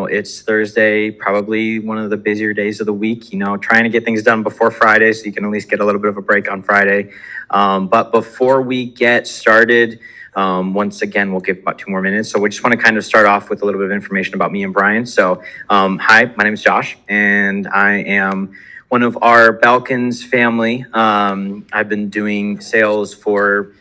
it's Thursday, probably one of the busier days of the week, trying to get things done before Friday so you can at least get a little bit of a break on Friday. But before we get started, once again, we'll give about 2 more minutes. So we just want to kind of start off with a little bit of information about me and Brian. So hi, my name is Josh, and I am one of our Belkins family. I've been doing sales for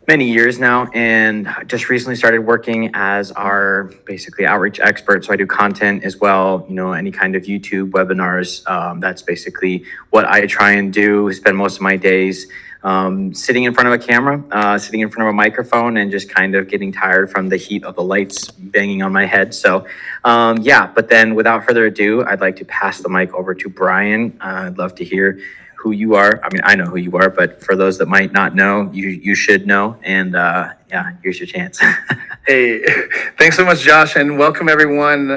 many years now, and just recently started working as our basically outreach expert. So I do content as well, any kind of YouTube webinars. That's basically what I try and do. Spend most of my days sitting in front of a camera, sitting in front of a microphone, and just kind of getting tired from the heat of the lights banging on my head. So but then without further ado, I'd like to pass the mic over to Brian. I'd love to hear who you are. I mean, I know who you are, but for those that might not know, you should know. And here's your chance. Hey, thanks so much, Josh, and welcome everyone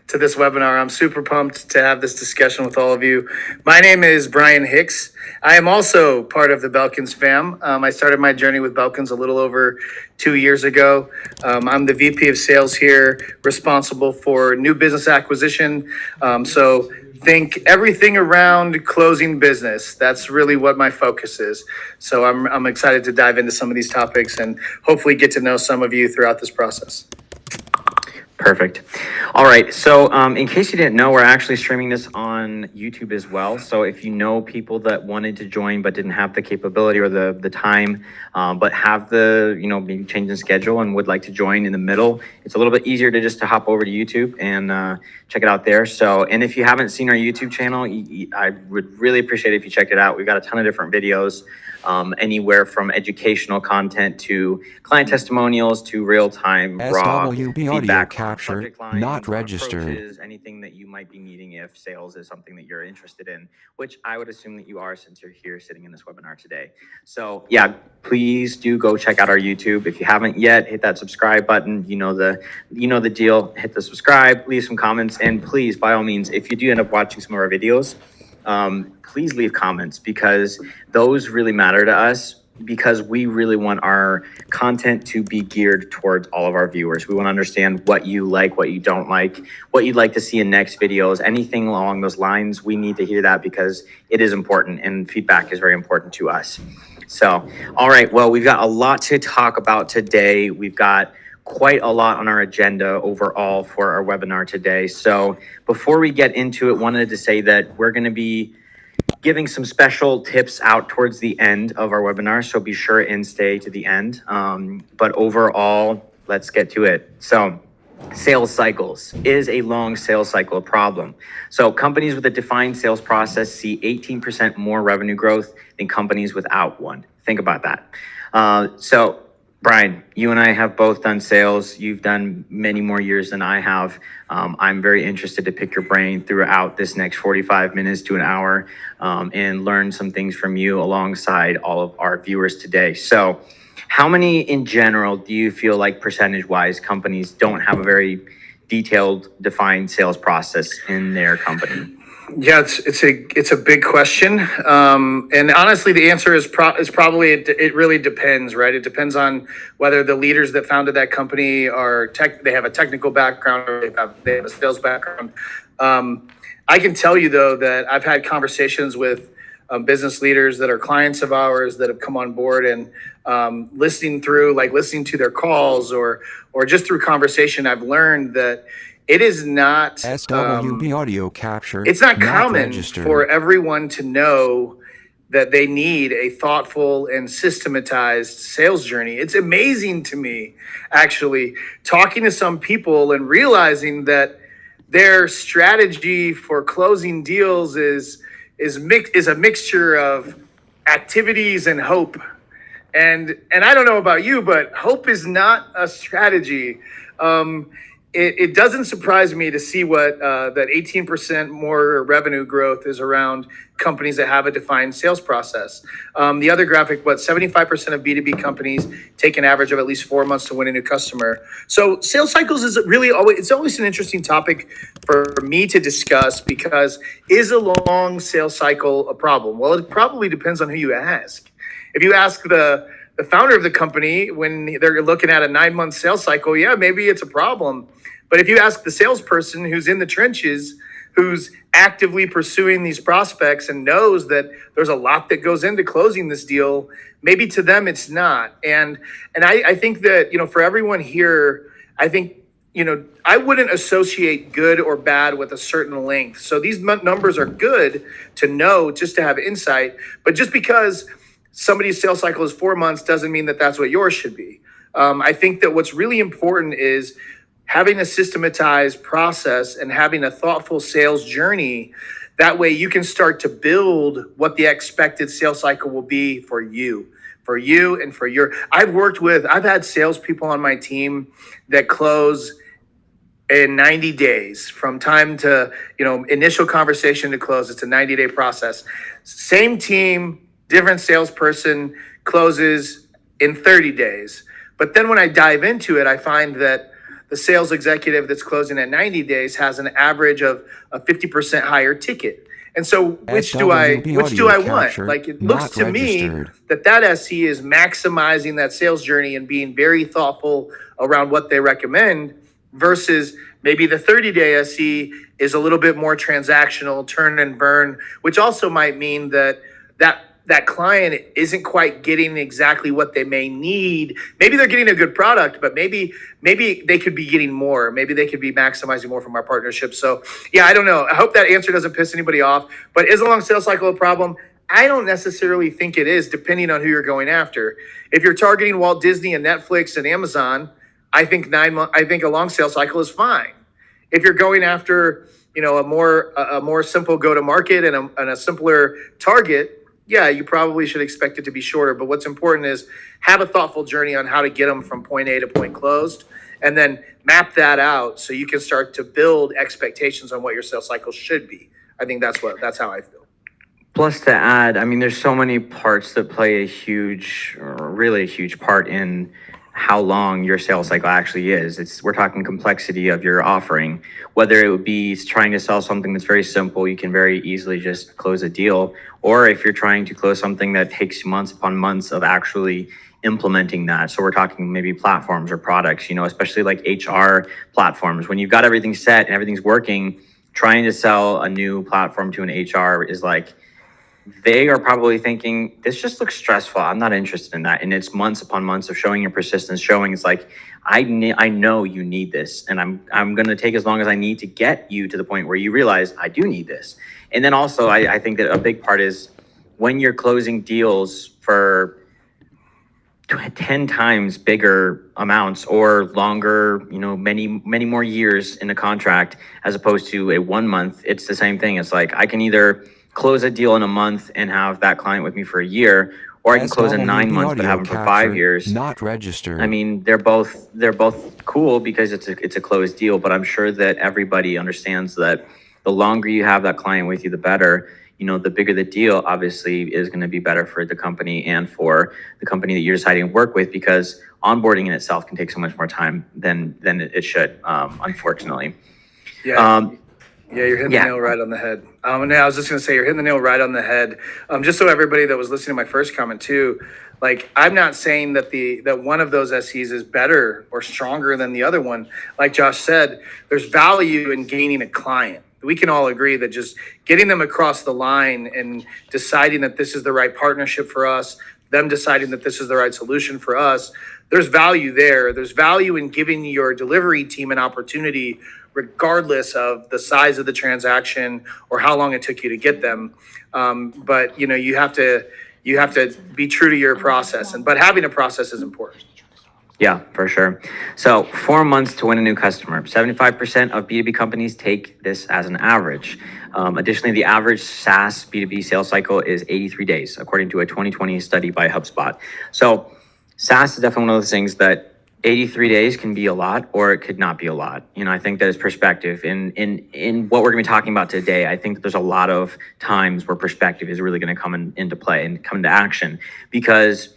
to this webinar. I'm super pumped to have this discussion with all of you. My name is Brian Hicks. I am also part of the Belkins fam. I started my journey with Belkins a little over 2 years ago. I'm the VP of sales here, responsible for new business acquisition. So think everything around closing business. That's really what my focus is. So I'm excited to dive into some of these topics and hopefully get to know some of you throughout this process. Perfect. All right. So in case you didn't know, we're actually streaming this on YouTube as well. So if you know people that wanted to join but didn't have the capability or the time, but have the, maybe change in schedule and would like to join in the middle, it's a little bit easier to just hop over to YouTube and check it out there. So, and if you haven't seen our YouTube channel, I would really appreciate it if you checked it out. We've got a ton of different videos. Anywhere from educational content to client testimonials to real-time raw feedback, capture, not registered. Approaches, anything that you might be needing if sales is something that you're interested in, which I would assume that you are since you're here sitting in this webinar today. So yeah, please do go check out our YouTube. If you haven't yet, hit that subscribe button. You know the deal. Hit the subscribe, leave some comments, and please, by all means, if you do end up watching some of our videos, please leave comments because those really matter to us, because we really want our content to be geared towards all of our viewers. We want to understand what you like, what you don't like, what you'd like to see in next videos, anything along those lines. We need to hear that because it is important and feedback is very important to us. So, all right, well, we've got a lot to talk about today. We've got quite a lot on our agenda overall for our webinar today. So before we get into it, wanted to say that we're going to be giving some special tips out towards the end of our webinar. So be sure and stay to the end. But overall, let's get to it. So sales cycles. Is a long sales cycle a problem? So companies with a defined sales process see 18% more revenue growth than companies without one. Think about that. So Brian, you and I have both done sales. You've done many more years than I have. I'm very interested to pick your brain throughout this next 45 minutes to an hour and learn some things from you alongside all of our viewers today. So how many in general do you feel like percentage-wise companies don't have a very detailed, defined sales process in their company? Yeah, it's a big question, and honestly, the answer is probably it really depends, right? It depends on whether the leaders that founded that company they have a technical background or they have a sales background. I can tell you though that I've had conversations with business leaders that are clients of ours that have come on board, and listening to their calls or just through conversation, I've learned that it is not SWB audio capture. It's not common registered. For everyone to know that they need a thoughtful and systematized sales journey. It's amazing to me, actually, talking to some people and realizing that their strategy for closing deals is a mixture of activities and hope. And I don't know about you, but hope is not a strategy. It doesn't surprise me to see what that 18% more revenue growth is around companies that have a defined sales process. The other graphic, 75% of B2B companies take an average of at least 4 months to win a new customer. So sales cycles is it's always an interesting topic for me to discuss, because is a long sales cycle a problem? Well, it probably depends on who you ask. If you ask the founder of the company when they're looking at a 9-month sales cycle, yeah, maybe it's a problem. But if you ask the salesperson who's in the trenches, who's actively pursuing these prospects and knows that there's a lot that goes into closing this deal, maybe to them it's not. And I think that, for everyone here, I think, I wouldn't associate good or bad with a certain length. So these numbers are good to know, just to have insight. But just because somebody's sales cycle is 4 months doesn't mean that that's what yours should be. I think that what's really important is having a systematized process and having a thoughtful sales journey. That way you can start to build what the expected sales cycle will be for you and for I've had salespeople on my team that close in 90 days from time to, initial conversation to close. It's a 90-day process. Same team, different salesperson closes in 30 days. But then when I dive into it, I find that the sales executive that's closing at 90 days has an average of a 50% higher ticket. And so which do I want? Like, it looks to me that SE is maximizing that sales journey and being very thoughtful around what they recommend, versus maybe the 30-day SE is a little bit more transactional, turn and burn, which also might mean that client isn't quite getting exactly what they may need. Maybe they're getting a good product, but maybe they could be getting more. Maybe they could be maximizing more from our partnership. So yeah, I don't know. I hope that answer doesn't piss anybody off, but is a long sales cycle a problem? I don't necessarily think it is, depending on who you're going after. If you're targeting Walt Disney and Netflix and Amazon, I think a long sales cycle is fine. If you're going after, a more simple go-to-market and a simpler target, yeah, you probably should expect it to be shorter. But what's important is have a thoughtful journey on how to get them from point A to point closed, and then map that out so you can start to build expectations on what your sales cycle should be. I think that's how I feel. Plus, to add, there's so many parts that play really a huge part in how long your sales cycle actually is. We're talking complexity of your offering, whether it would be trying to sell something that's very simple, you can very easily just close a deal, or if you're trying to close something that takes months upon months of actually implementing that. So we're talking maybe platforms or products, especially like HR platforms. When you've got everything set and everything's working, trying to sell a new platform to an HR is like, they are probably thinking, this just looks stressful. I'm not interested in that. And it's months upon months of showing your persistence, showing it's like, I know you need this, and I'm going to take as long as I need to get you to the point where you realize I do need this. And then also, I think that a big part is when you're closing deals for 10 times bigger amounts or longer, many more years in a contract, as opposed to a 1 month, it's the same thing. It's like, I can either close a deal in a month and have that client with me for a year, or I can close in 9 months but have them for 5 years. Not registered. They're both cool because it's a closed deal, but I'm sure that everybody understands that the longer you have that client with you, the better. The bigger the deal obviously is going to be better for the company and for the company that you're deciding to work with, because onboarding in itself can take so much more time than it should, unfortunately. Yeah. You're hitting the nail right on the head. And I was just going to say, you're hitting the nail right on the head. Just so everybody that was listening to my first comment too, like, I'm not saying that one of those SEs is better or stronger than the other one. Like Josh said, there's value in gaining a client. We can all agree that just getting them across the line and deciding that this is the right partnership for us, them deciding that this is the right solution for us, there's value there. There's value in giving your delivery team an opportunity, regardless of the size of the transaction or how long it took you to get them. But you have to be true to your process, but having a process is important. Yeah, for sure. So 4 months to win a new customer. 75% of B2B companies take this as an average. Additionally, the average SaaS B2B sales cycle is 83 days, according to a 2020 study by HubSpot. So SaaS is definitely one of those things that 83 days can be a lot, or it could not be a lot. I think that is perspective. In what we're going to be talking about today, I think that there's a lot of times where perspective is really going to come into play and come into action. Because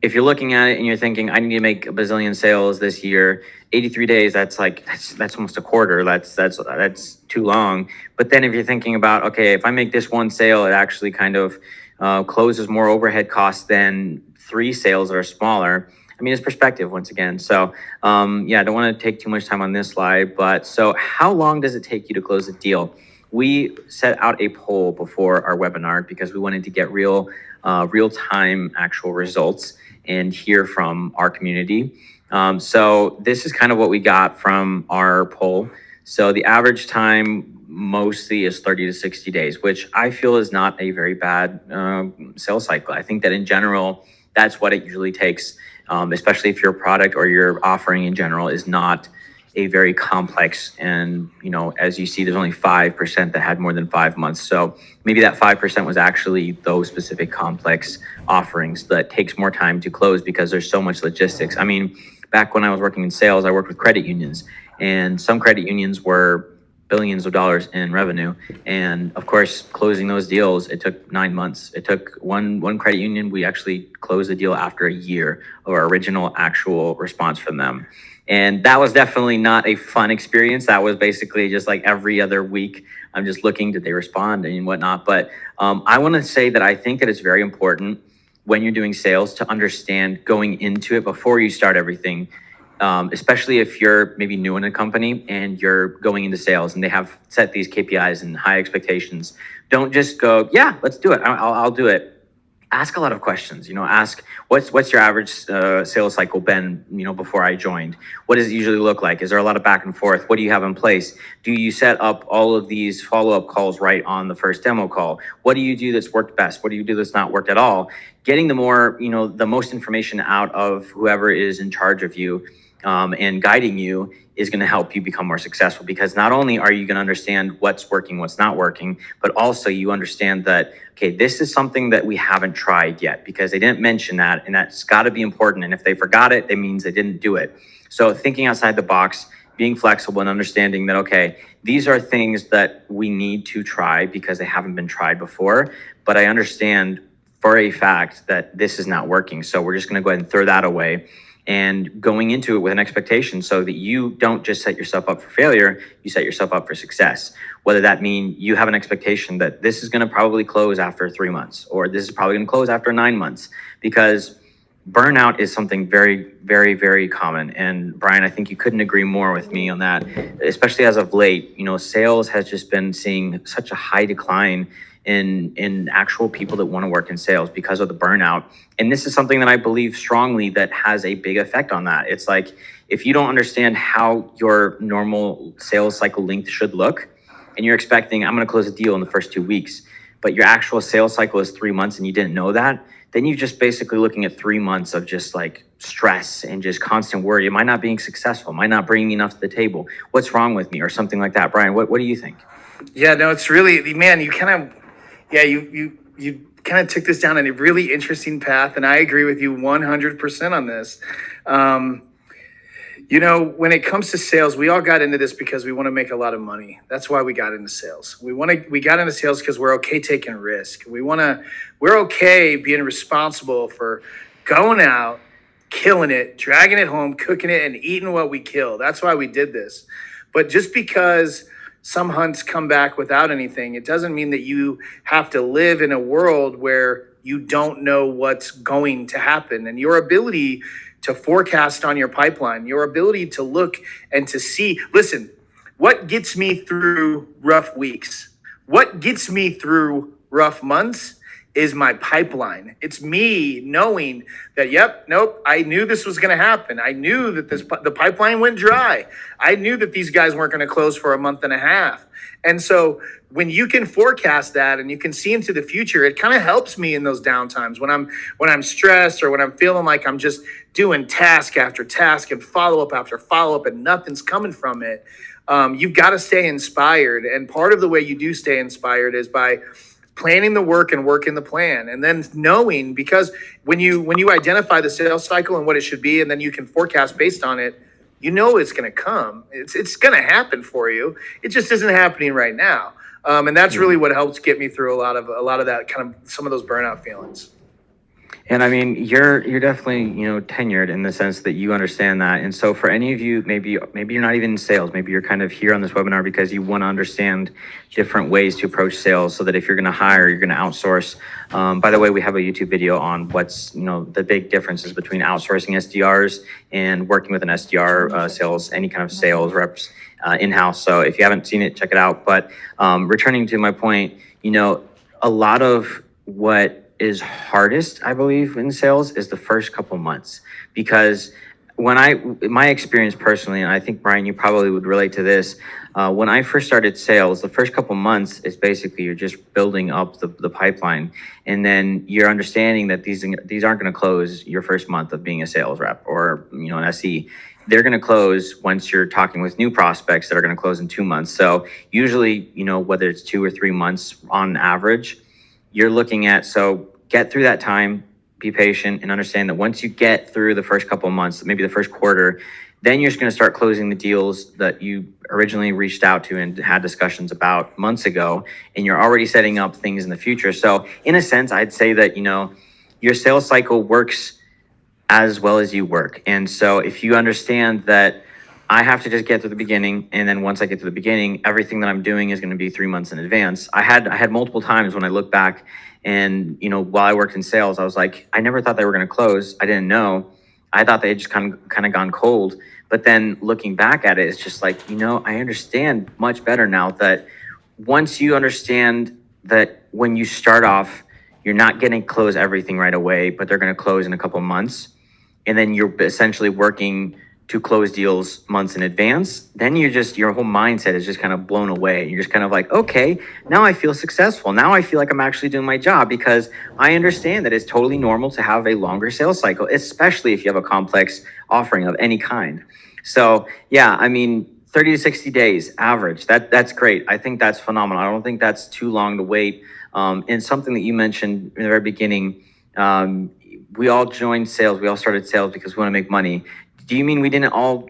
if you're looking at it and you're thinking, I need to make a bazillion sales this year, 83 days, that's almost a quarter. That's too long. But then if you're thinking about, okay, if I make this one sale, it actually kind of closes more overhead costs than 3 sales that are smaller. I mean, it's perspective once again. So yeah, I don't want to take too much time on this slide, but so how long does it take you to close a deal? We set out a poll before our webinar because we wanted to get real time actual results and hear from our community. So this is kind of what we got from our poll. So the average time mostly is 30 to 60 days, which I feel is not a very bad sales cycle. I think that in general, that's what it usually takes, especially if your product or your offering in general is not a very complex. And, as you see, there's only 5% that had more than 5 months. So maybe that 5% was actually those specific complex offerings that takes more time to close because there's so much logistics. I mean, back when I was working in sales, I worked with credit unions, and some credit unions were billions of dollars in revenue. And of course, closing those deals, it took 9 months. It took one credit union. We actually closed the deal after a year of our original actual response from them. And that was definitely not a fun experience. That was basically just like every other week, I'm just looking, did they respond and whatnot. But I want to say that I think that it's very important when you're doing sales to understand going into it before you start everything. Especially if you're maybe new in a company and you're going into sales and they have set these KPIs and high expectations. Don't just go, yeah, let's do it. I'll do it. Ask a lot of questions. Ask what's your average sales cycle been, before I joined? What does it usually look like? Is there a lot of back and forth? What do you have in place? Do you set up all of these follow-up calls right on the first demo call? What do you do that's worked best? What do you do that's not worked at all? Getting the most information out of whoever is in charge of you and guiding you is going to help you become more successful, because not only are you going to understand what's working, what's not working, but also you understand that, okay, this is something that we haven't tried yet because they didn't mention that, and that's got to be important. And if they forgot it, that means they didn't do it. So thinking outside the box, being flexible and understanding that, okay, these are things that we need to try because they haven't been tried before, but I understand for a fact that this is not working. So we're just going to go ahead and throw that away. And going into it with an expectation so that you don't just set yourself up for failure, you set yourself up for success. Whether that mean you have an expectation that this is going to probably close after 3 months, or this is probably going to close after 9 months, because burnout is something very, very, very common. And Brian, I think you couldn't agree more with me on that, especially as of late. Sales has just been seeing such a high decline in actual people that want to work in sales because of the burnout. And this is something that I believe strongly that has a big effect on that. It's like, if you don't understand how your normal sales cycle length should look, and you're expecting, I'm going to close a deal in the first 2 weeks, but your actual sales cycle is 3 months and you didn't know that, then you're just basically looking at 3 months of just like stress and just constant worry. Am I not being successful? Am I not bringing enough to the table? What's wrong with me? Or something like that. Brian, what do you think? Yeah, no, it's really, man, you kind of, you kind of took this down a really interesting path, and I agree with you 100% on this. When it comes to sales, we all got into this because we want to make a lot of money. That's why we got into sales. We got into sales because we're okay taking risk. We're okay being responsible for going out, killing it, dragging it home, cooking it, and eating what we kill. That's why we did this. But just because some hunts come back without anything, it doesn't mean that you have to live in a world where you don't know what's going to happen. And your ability to forecast on your pipeline, your ability to look and to see, listen, what gets me through rough weeks? What gets me through rough months is my pipeline. It's me knowing that, I knew this was going to happen. I knew that the pipeline went dry. I knew that these guys weren't going to close for a month and a half. And so when you can forecast that and you can see into the future, it kind of helps me in those downtimes when I'm stressed, or when I'm feeling like I'm just doing task after task and follow-up after follow-up and nothing's coming from it. You've got to stay inspired. And part of the way you do stay inspired is by planning the work and working the plan, and then knowing, because when you identify the sales cycle and what it should be, and then you can forecast based on it, it's going to come. It's going to happen for you. It just isn't happening right now. And that's really what helps get me through a lot of that kind of some of those burnout feelings. And I mean, you're definitely, tenured in the sense that you understand that. And so for any of you, maybe you're not even in sales, maybe you're kind of here on this webinar because you want to understand different ways to approach sales so that if you're going to hire, you're going to outsource. By the way, we have a YouTube video on what's, the big differences between outsourcing SDRs and working with an SDR sales, any kind of sales reps in-house. So if you haven't seen it, check it out. But returning to my point, a lot of what is hardest, I believe, in sales is the first couple months. Because my experience personally, and I think Brian, you probably would relate to this, when I first started sales, the first couple months is basically you're just building up the pipeline. And then you're understanding that these aren't going to close your first month of being a sales rep or, an SE. They're going to close once you're talking with new prospects that are going to close in 2 months. So usually, whether it's 2 or 3 months on average, you're looking at, so get through that time, be patient, and understand that once you get through the first couple of months, maybe the first quarter, then you're just going to start closing the deals that you originally reached out to and had discussions about months ago, and you're already setting up things in the future. So in a sense, I'd say that, your sales cycle works as well as you work. And so if you understand that I have to just get to the beginning, and then once I get to the beginning, everything that I'm doing is going to be 3 months in advance. I had multiple times when I look back and, while I worked in sales, I was like, I never thought they were going to close. I didn't know. I thought they had just kind of gone cold. But then looking back at it, it's just like, I understand much better now that once you understand that when you start off, you're not going to close everything right away, but they're going to close in a couple months. And then you're essentially working to close deals months in advance, then your whole mindset is just kind of blown away. You're just kind of like, okay, now I feel successful. Now I feel like I'm actually doing my job because I understand that it's totally normal to have a longer sales cycle, especially if you have a complex offering of any kind. So yeah, I mean, 30 to 60 days average, that's great. I think that's phenomenal. I don't think that's too long to wait. And something that you mentioned in the very beginning, we all joined sales. We all started sales because we want to make money. Do you mean we didn't all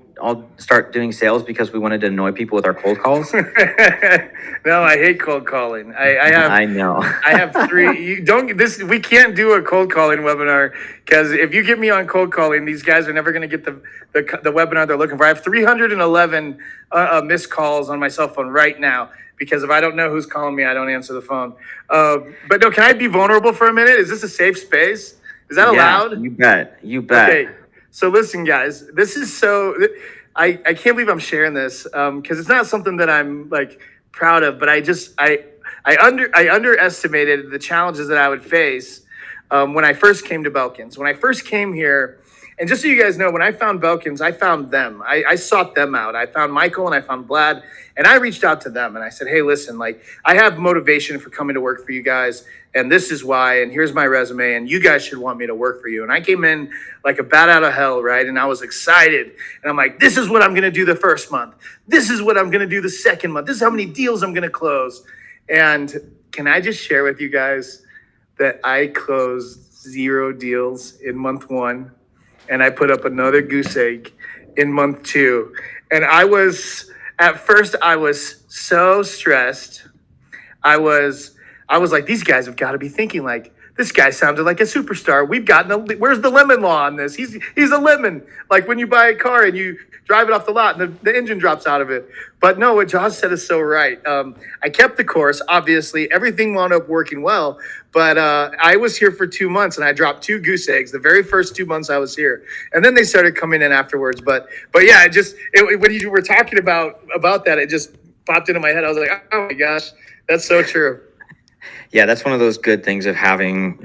start doing sales because we wanted to annoy people with our cold calls? No, I hate cold calling. I know. I have 3. We can't do a cold calling webinar because if you get me on cold calling, these guys are never going to get the webinar they're looking for. I have 311 missed calls on my cell phone right now because if I don't know who's calling me, I don't answer the phone. But no, can I be vulnerable for a minute? Is this a safe space? Is that allowed? You bet. Okay. So listen, guys, this is I can't believe I'm sharing this because it's not something that I'm like proud of, but I underestimated the challenges that I would face when I first came to Belkins. When I first came here, and just so you guys know, when I found Belkins, I found them. I sought them out. I found Michael and I found Vlad, and I reached out to them and I said, hey, listen, like I have motivation for coming to work for you guys, and this is why, and here's my resume, and you guys should want me to work for you. And I came in like a bat out of hell, right? And I was excited, and I'm like, this is what I'm going to do the first month. This is what I'm going to do the second month. This is how many deals I'm going to close. And can I just share with you guys that I closed 0 deals in month 1, and I put up another goose egg in month 2. And at first I was so stressed. I was like, these guys have got to be thinking like, this guy sounded like a superstar. Where's the lemon law on this? He's a lemon. Like when you buy a car and you drive it off the lot and the engine drops out of it. But no, what Josh said is so right. I kept the course. Obviously, everything wound up working well. But I was here for 2 months and I dropped 2 goose eggs the very first 2 months I was here. And then they started coming in afterwards. But yeah, when you were talking about that, it just popped into my head. I was like, oh my gosh, that's so true. Yeah, that's one of those good things of having,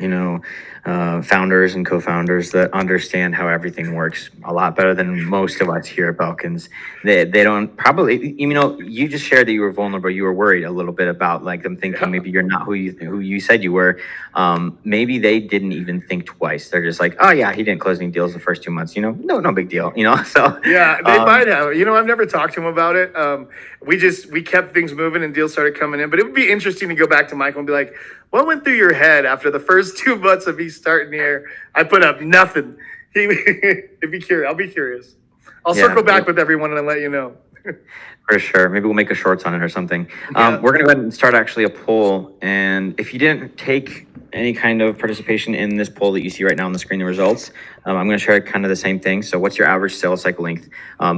founders and co-founders that understand how everything works a lot better than most of us here at Belkins. They don't probably, you just shared that you were vulnerable. You were worried a little bit about like them thinking maybe you're not who you said you were. Maybe they didn't even think twice. They're just like, oh yeah, he didn't close any deals the first 2 months. No big deal. So yeah, they might have. I've never talked to him about it. We kept things moving and deals started coming in. But it would be interesting to go back to Michael and be like, what went through your head after the first 2 months of me starting here? I put up nothing. I'll be curious. I'll circle back with everyone and let you know. For sure. Maybe we'll make a shorts on it or something. Yeah. We're going to go ahead and start actually a poll. And if you didn't take any kind of participation in this poll that you see right now on the screen, the results, I'm going to share kind of the same thing. So what's your average sales cycle length?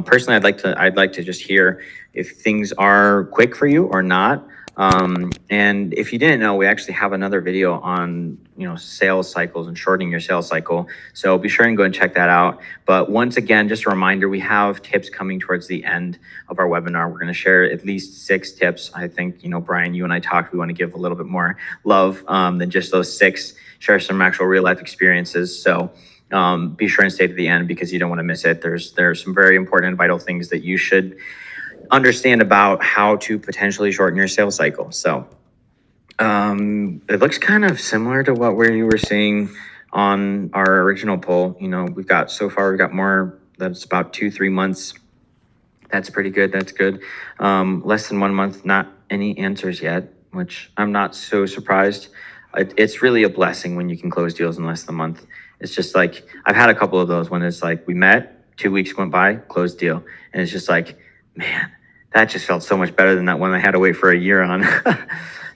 Personally, I'd like to just hear if things are quick for you or not. And if you didn't know, we actually have another video on, sales cycles and shortening your sales cycle. So be sure and go and check that out. But once again, just a reminder, we have tips coming towards the end of our webinar. We're going to share at least 6 tips. I think, Brian, you and I talked, we want to give a little bit more love than just those 6, share some actual real life experiences. So be sure and stay to the end because you don't want to miss it. There's some very important and vital things that you should understand about how to potentially shorten your sales cycle. So it looks kind of similar to what you were seeing on our original poll. We've got more. That's about 2-3 months. That's pretty good. That's good. Less than 1 month, not any answers yet, which I'm not so surprised. It's really a blessing when you can close deals in less than a month. It's just like, I've had a couple of those when it's like, we met, 2 weeks went by, closed deal. And it's just like, man, that just felt so much better than that one I had to wait for a year on.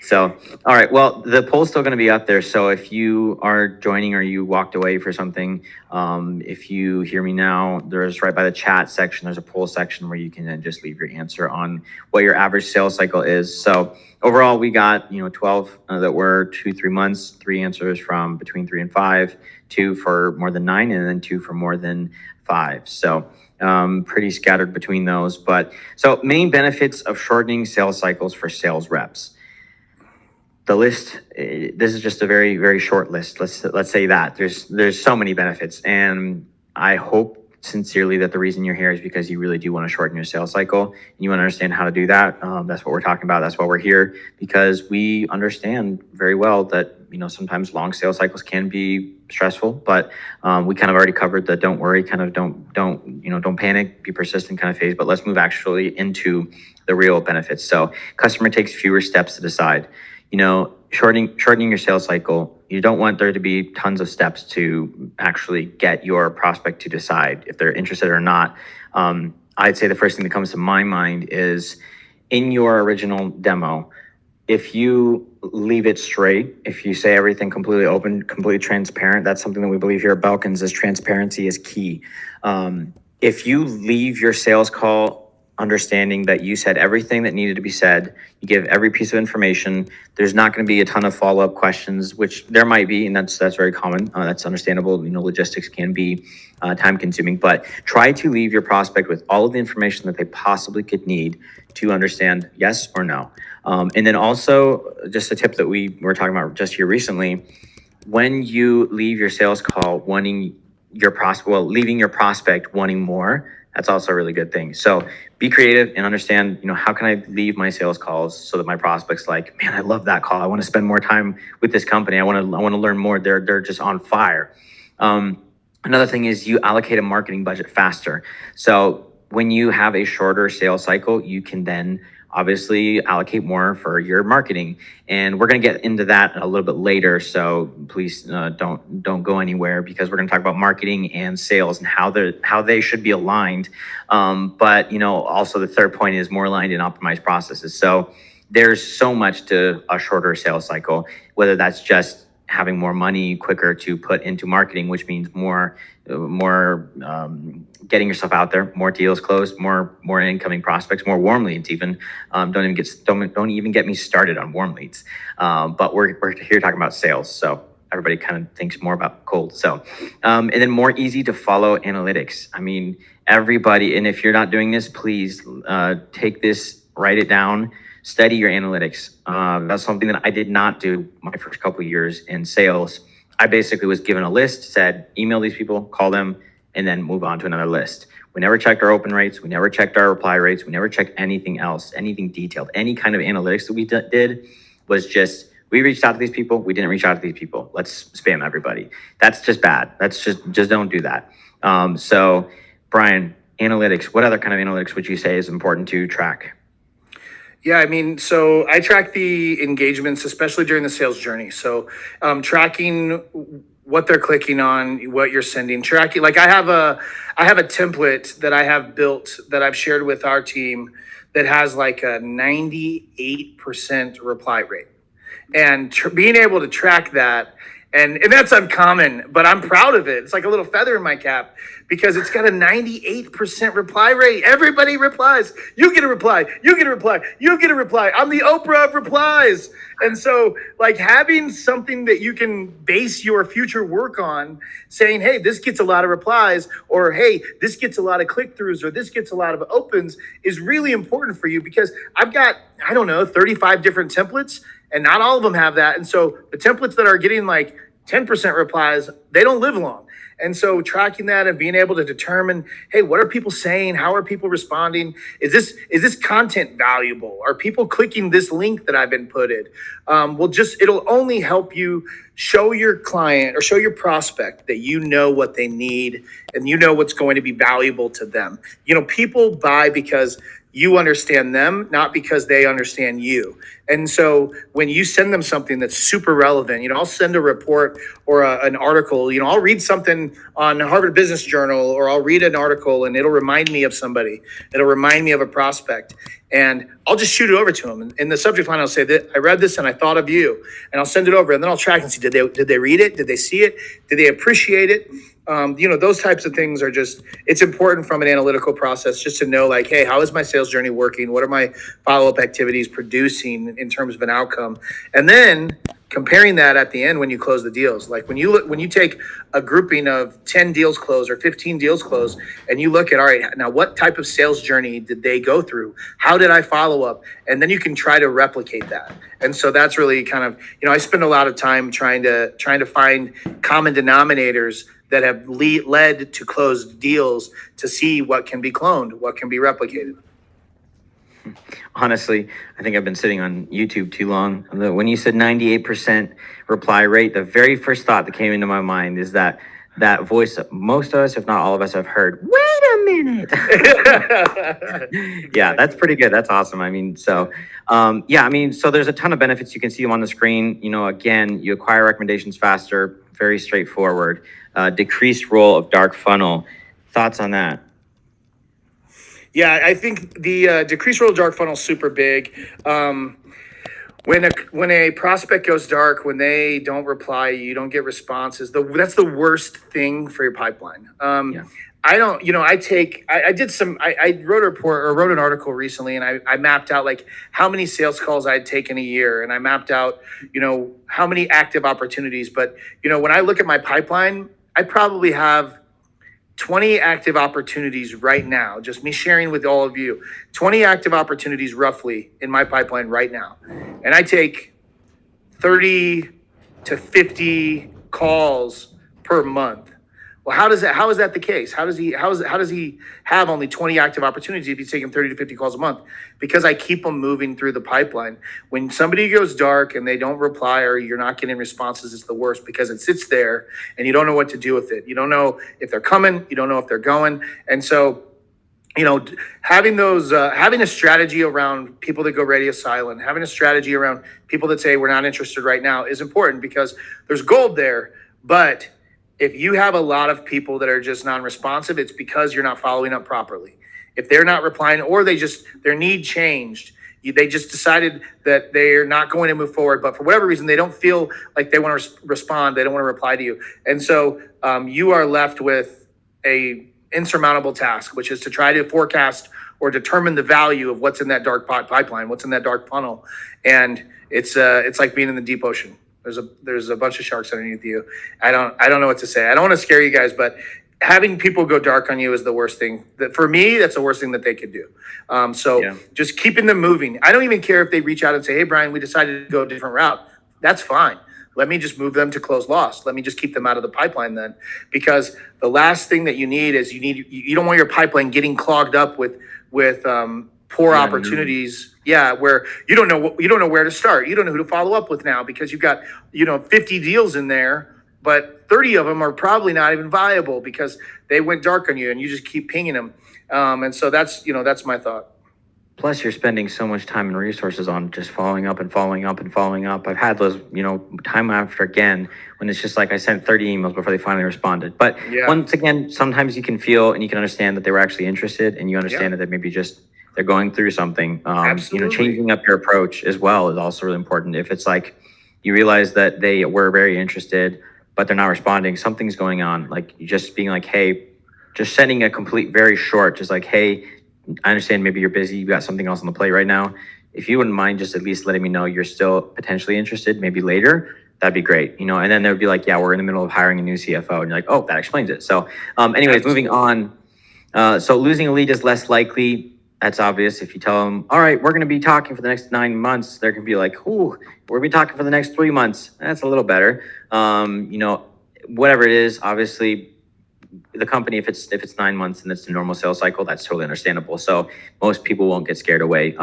So, all right. Well, the poll's still going to be up there. So if you are joining or you walked away for something, if you hear me now, there's right by the chat section, there's a poll section where you can then just leave your answer on what your average sales cycle is. So overall, we got, 12 that were 2-3 months, 3 answers from between 3 and 5, 2 for more than 9, and then 2 for more than 5. So pretty scattered between those. But so main benefits of shortening sales cycles for sales reps. The list, this is just a very, very short list. Let's say that there's so many benefits, and I hope sincerely that the reason you're here is because you really do want to shorten your sales cycle and you want to understand how to do that. That's what we're talking about. That's why we're here, because we understand very well that sometimes long sales cycles can be stressful, but we kind of already covered the don't worry, kind of don't panic, be persistent kind of phase. But let's move actually into the real benefits. So customer takes fewer steps to decide. Shortening your sales cycle, you don't want there to be tons of steps to actually get your prospect to decide if they're interested or not. I'd say the first thing that comes to my mind is in your original demo, if you leave it straight, if you say everything completely open, completely transparent, that's something that we believe here at Belkins is transparency is key. If you leave your sales call understanding that you said everything that needed to be said, you give every piece of information, there's not going to be a ton of follow-up questions, which there might be, and that's very common. That's understandable. Logistics can be time consuming, but try to leave your prospect with all of the information that they possibly could need to understand yes or no. And then also just a tip that we were talking about just here recently, when you leave your sales call wanting leaving your prospect wanting more, that's also a really good thing. So be creative and understand, how can I leave my sales calls so that my prospect's like, man, I love that call. I want to spend more time with this company. I want to learn more. They're just on fire. Another thing is you allocate a marketing budget faster. So when you have a shorter sales cycle, you can then obviously allocate more for your marketing. And we're going to get into that a little bit later. So please don't go anywhere, because we're going to talk about marketing and sales and how they should be aligned. But also the third point is more aligned and optimized processes. So there's so much to a shorter sales cycle, whether that's just having more money quicker to put into marketing, which means more getting yourself out there, more deals closed, more incoming prospects, more warm leads. Even don't even get me started on warm leads. But we're here talking about sales, so everybody kind of thinks more about cold. So and then more easy to follow analytics. I mean, everybody, and if you're not doing this, please take this, write it down. Study your analytics. That's something that I did not do my first couple of years in sales. I basically was given a list, said, email these people, call them, and then move on to another list. We never checked our open rates. We never checked our reply rates. We never checked anything else, anything detailed. Any kind of analytics that we did was just, we reached out to these people. We didn't reach out to these people. Let's spam everybody. That's just bad. That's just don't do that. So Brian, analytics, what other kind of analytics would you say is important to track? Yeah, I mean, so I track the engagements, especially during the sales journey. So tracking what they're clicking on, what you're sending, tracking. Like I have a template that I have built that I've shared with our team that has like a 98% reply rate, and being able to track that. And that's uncommon, but I'm proud of it. It's like a little feather in my cap because it's got a 98% reply rate. Everybody replies. You get a reply. You get a reply. You get a reply. I'm the Oprah of replies. And so, like, having something that you can base your future work on, saying, hey, this gets a lot of replies, or hey, this gets a lot of click-throughs, or this gets a lot of opens, is really important for you because I've got, I don't know, 35 different templates, and not all of them have that. And so the templates that are getting like 10% replies, they don't live long. And so tracking that and being able to determine, hey, what are people saying? How are people responding? Is this content valuable? Are people clicking this link that I've been putted? It'll only help you show your client or show your prospect that you know what they need and you know what's going to be valuable to them. You know, people buy because you understand them, not because they understand you. And so when you send them something that's super relevant, I'll send a report or an article, I'll read something on Harvard Business Journal, or I'll read an article and it'll remind me of somebody. It'll remind me of a prospect, and I'll just shoot it over to them. And in the subject line, I'll say that I read this and I thought of you, and I'll send it over, and then I'll track and see, did they read it? Did they see it? Did they appreciate it? Those types of things are it's important from an analytical process just to know, like, hey, how is my sales journey working? What are my follow-up activities producing in terms of an outcome? And then comparing that at the end when you close the deals. Like when you take a grouping of 10 deals closed or 15 deals closed, and you look at, all right, now what type of sales journey did they go through? How did I follow up? And then you can try to replicate that. And so that's really kind of, I spend a lot of time trying to find common denominators that have led to closed deals to see what can be cloned, what can be replicated. Honestly, I think I've been sitting on YouTube too long. When you said 98% reply rate, the very first thought that came into my mind is that voice that most of us, if not all of us, have heard. Wait a minute. Yeah, that's pretty good. That's awesome. So there's a ton of benefits. You can see them on the screen. Again, you acquire recommendations faster, very straightforward. Decreased role of dark funnel. Thoughts on that? Yeah, I think the decreased role of dark funnel is super big. When a prospect goes dark, when they don't reply, you don't get responses. That's the worst thing for your pipeline. Yeah. I wrote a report or wrote an article recently, and I mapped out like how many sales calls I'd taken a year, and I mapped out, how many active opportunities. But, when I look at my pipeline, I probably have 20 active opportunities right now, just me sharing with all of you, 20 active opportunities roughly in my pipeline right now. And I take 30 to 50 calls per month. Well, how is that the case? How does he have only 20 active opportunities if he's taking 30 to 50 calls a month? Because I keep them moving through the pipeline. When somebody goes dark and they don't reply or you're not getting responses, it's the worst because it sits there and you don't know what to do with it. You don't know if they're coming, you don't know if they're going. And so, having a strategy around people that go radio silent, having a strategy around people that say we're not interested right now is important because there's gold there. But if you have a lot of people that are just non-responsive, it's because you're not following up properly. If they're not replying or their need changed, they just decided that they're not going to move forward, but for whatever reason, they don't feel like they want to respond. They don't want to reply to you. And so you are left with a insurmountable task, which is to try to forecast or determine the value of what's in that dark pipeline, what's in that dark funnel. And it's like being in the deep ocean. There's a bunch of sharks underneath you. I don't know what to say. I don't want to scare you guys, but having people go dark on you is the worst thing. For me, that's the worst thing that they could do. Just keeping them moving. I don't even care if they reach out and say, hey, Brian, we decided to go a different route. That's fine. Let me just move them to close loss. Let me just keep them out of the pipeline then. Because the last thing that you need is you don't want your pipeline getting clogged up with poor opportunities. Yeah, where you don't know where to start. You don't know who to follow up with now because you've got 50 deals in there, but 30 of them are probably not even viable because they went dark on you, and you just keep pinging them. And so that's my thought. Plus, you're spending so much time and resources on just following up and following up and following up. I've had those, time after again, when it's just like I sent 30 emails before they finally responded. But once again, sometimes you can feel and you can understand that they were actually interested, and you understand that they maybe just they're going through something. Changing up your approach as well is also really important. If it's like you realize that they were very interested, but they're not responding, something's going on. Like you just being like, hey, just sending a complete, very short, just like, hey, I understand maybe you're busy, you got something else on the plate right now. If you wouldn't mind just at least letting me know you're still potentially interested, maybe later, that'd be great. And then they'd be like, yeah, we're in the middle of hiring a new CFO. And you're like, oh, that explains it. So anyways, moving on. So losing a lead is less likely. That's obvious. If you tell them, all right, we're going to be talking for the next 9 months, they're going to be like, ooh, we're going to be talking for the next 3 months. That's a little better. Whatever it is, obviously, the company, if it's 9 months and it's the normal sales cycle, that's totally understandable. So most people won't get scared away.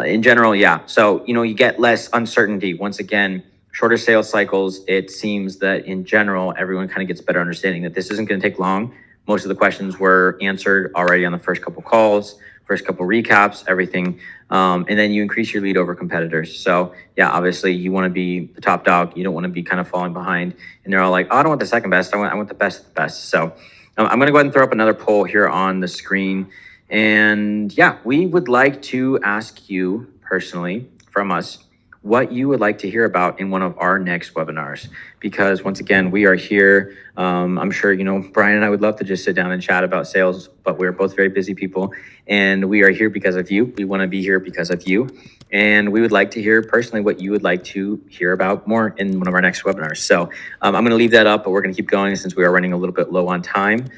In general, yeah. So, you get less uncertainty. Once again, shorter sales cycles, it seems that in general, everyone kind of gets better understanding that this isn't going to take long. Most of the questions were answered already on the first couple calls, first couple recaps, everything. And then you increase your lead over competitors. So yeah, obviously you want to be the top dog. You don't want to be kind of falling behind. And they're all like, oh, I don't want the second best. I want the best of the best. So I'm going to go ahead and throw up another poll here on the screen. And yeah, we would like to ask you personally from us what you would like to hear about in one of our next webinars. Because once again, we are here. I'm sure, Brian and I would love to just sit down and chat about sales, but we're both very busy people and we are here because of you. We want to be here because of you. And we would like to hear personally what you would like to hear about more in one of our next webinars. So I'm going to leave that up, but we're going to keep going since we are running a little bit low on time.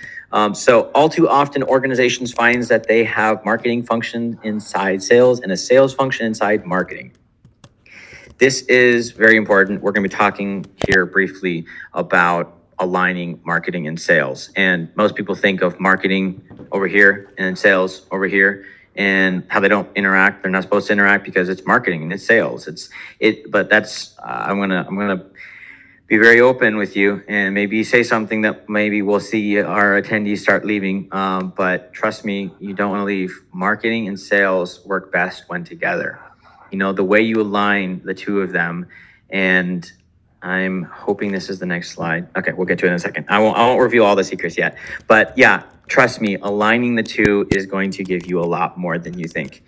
So all too often organizations finds that they have marketing function inside sales and a sales function inside marketing. This is very important. We're going to be talking here briefly about aligning marketing and sales. And most people think of marketing over here and sales over here and how they don't interact. They're not supposed to interact because it's marketing and it's sales. But that's I'm gonna be very open with you and maybe say something that maybe we'll see our attendees start leaving. But trust me, you don't want to leave. Marketing and sales work best when together. The way you align the two of them, and I'm hoping this is the next slide. Okay, we'll get to it in a second. I won't reveal all the secrets yet, but yeah, trust me, aligning the two is going to give you a lot more than you think.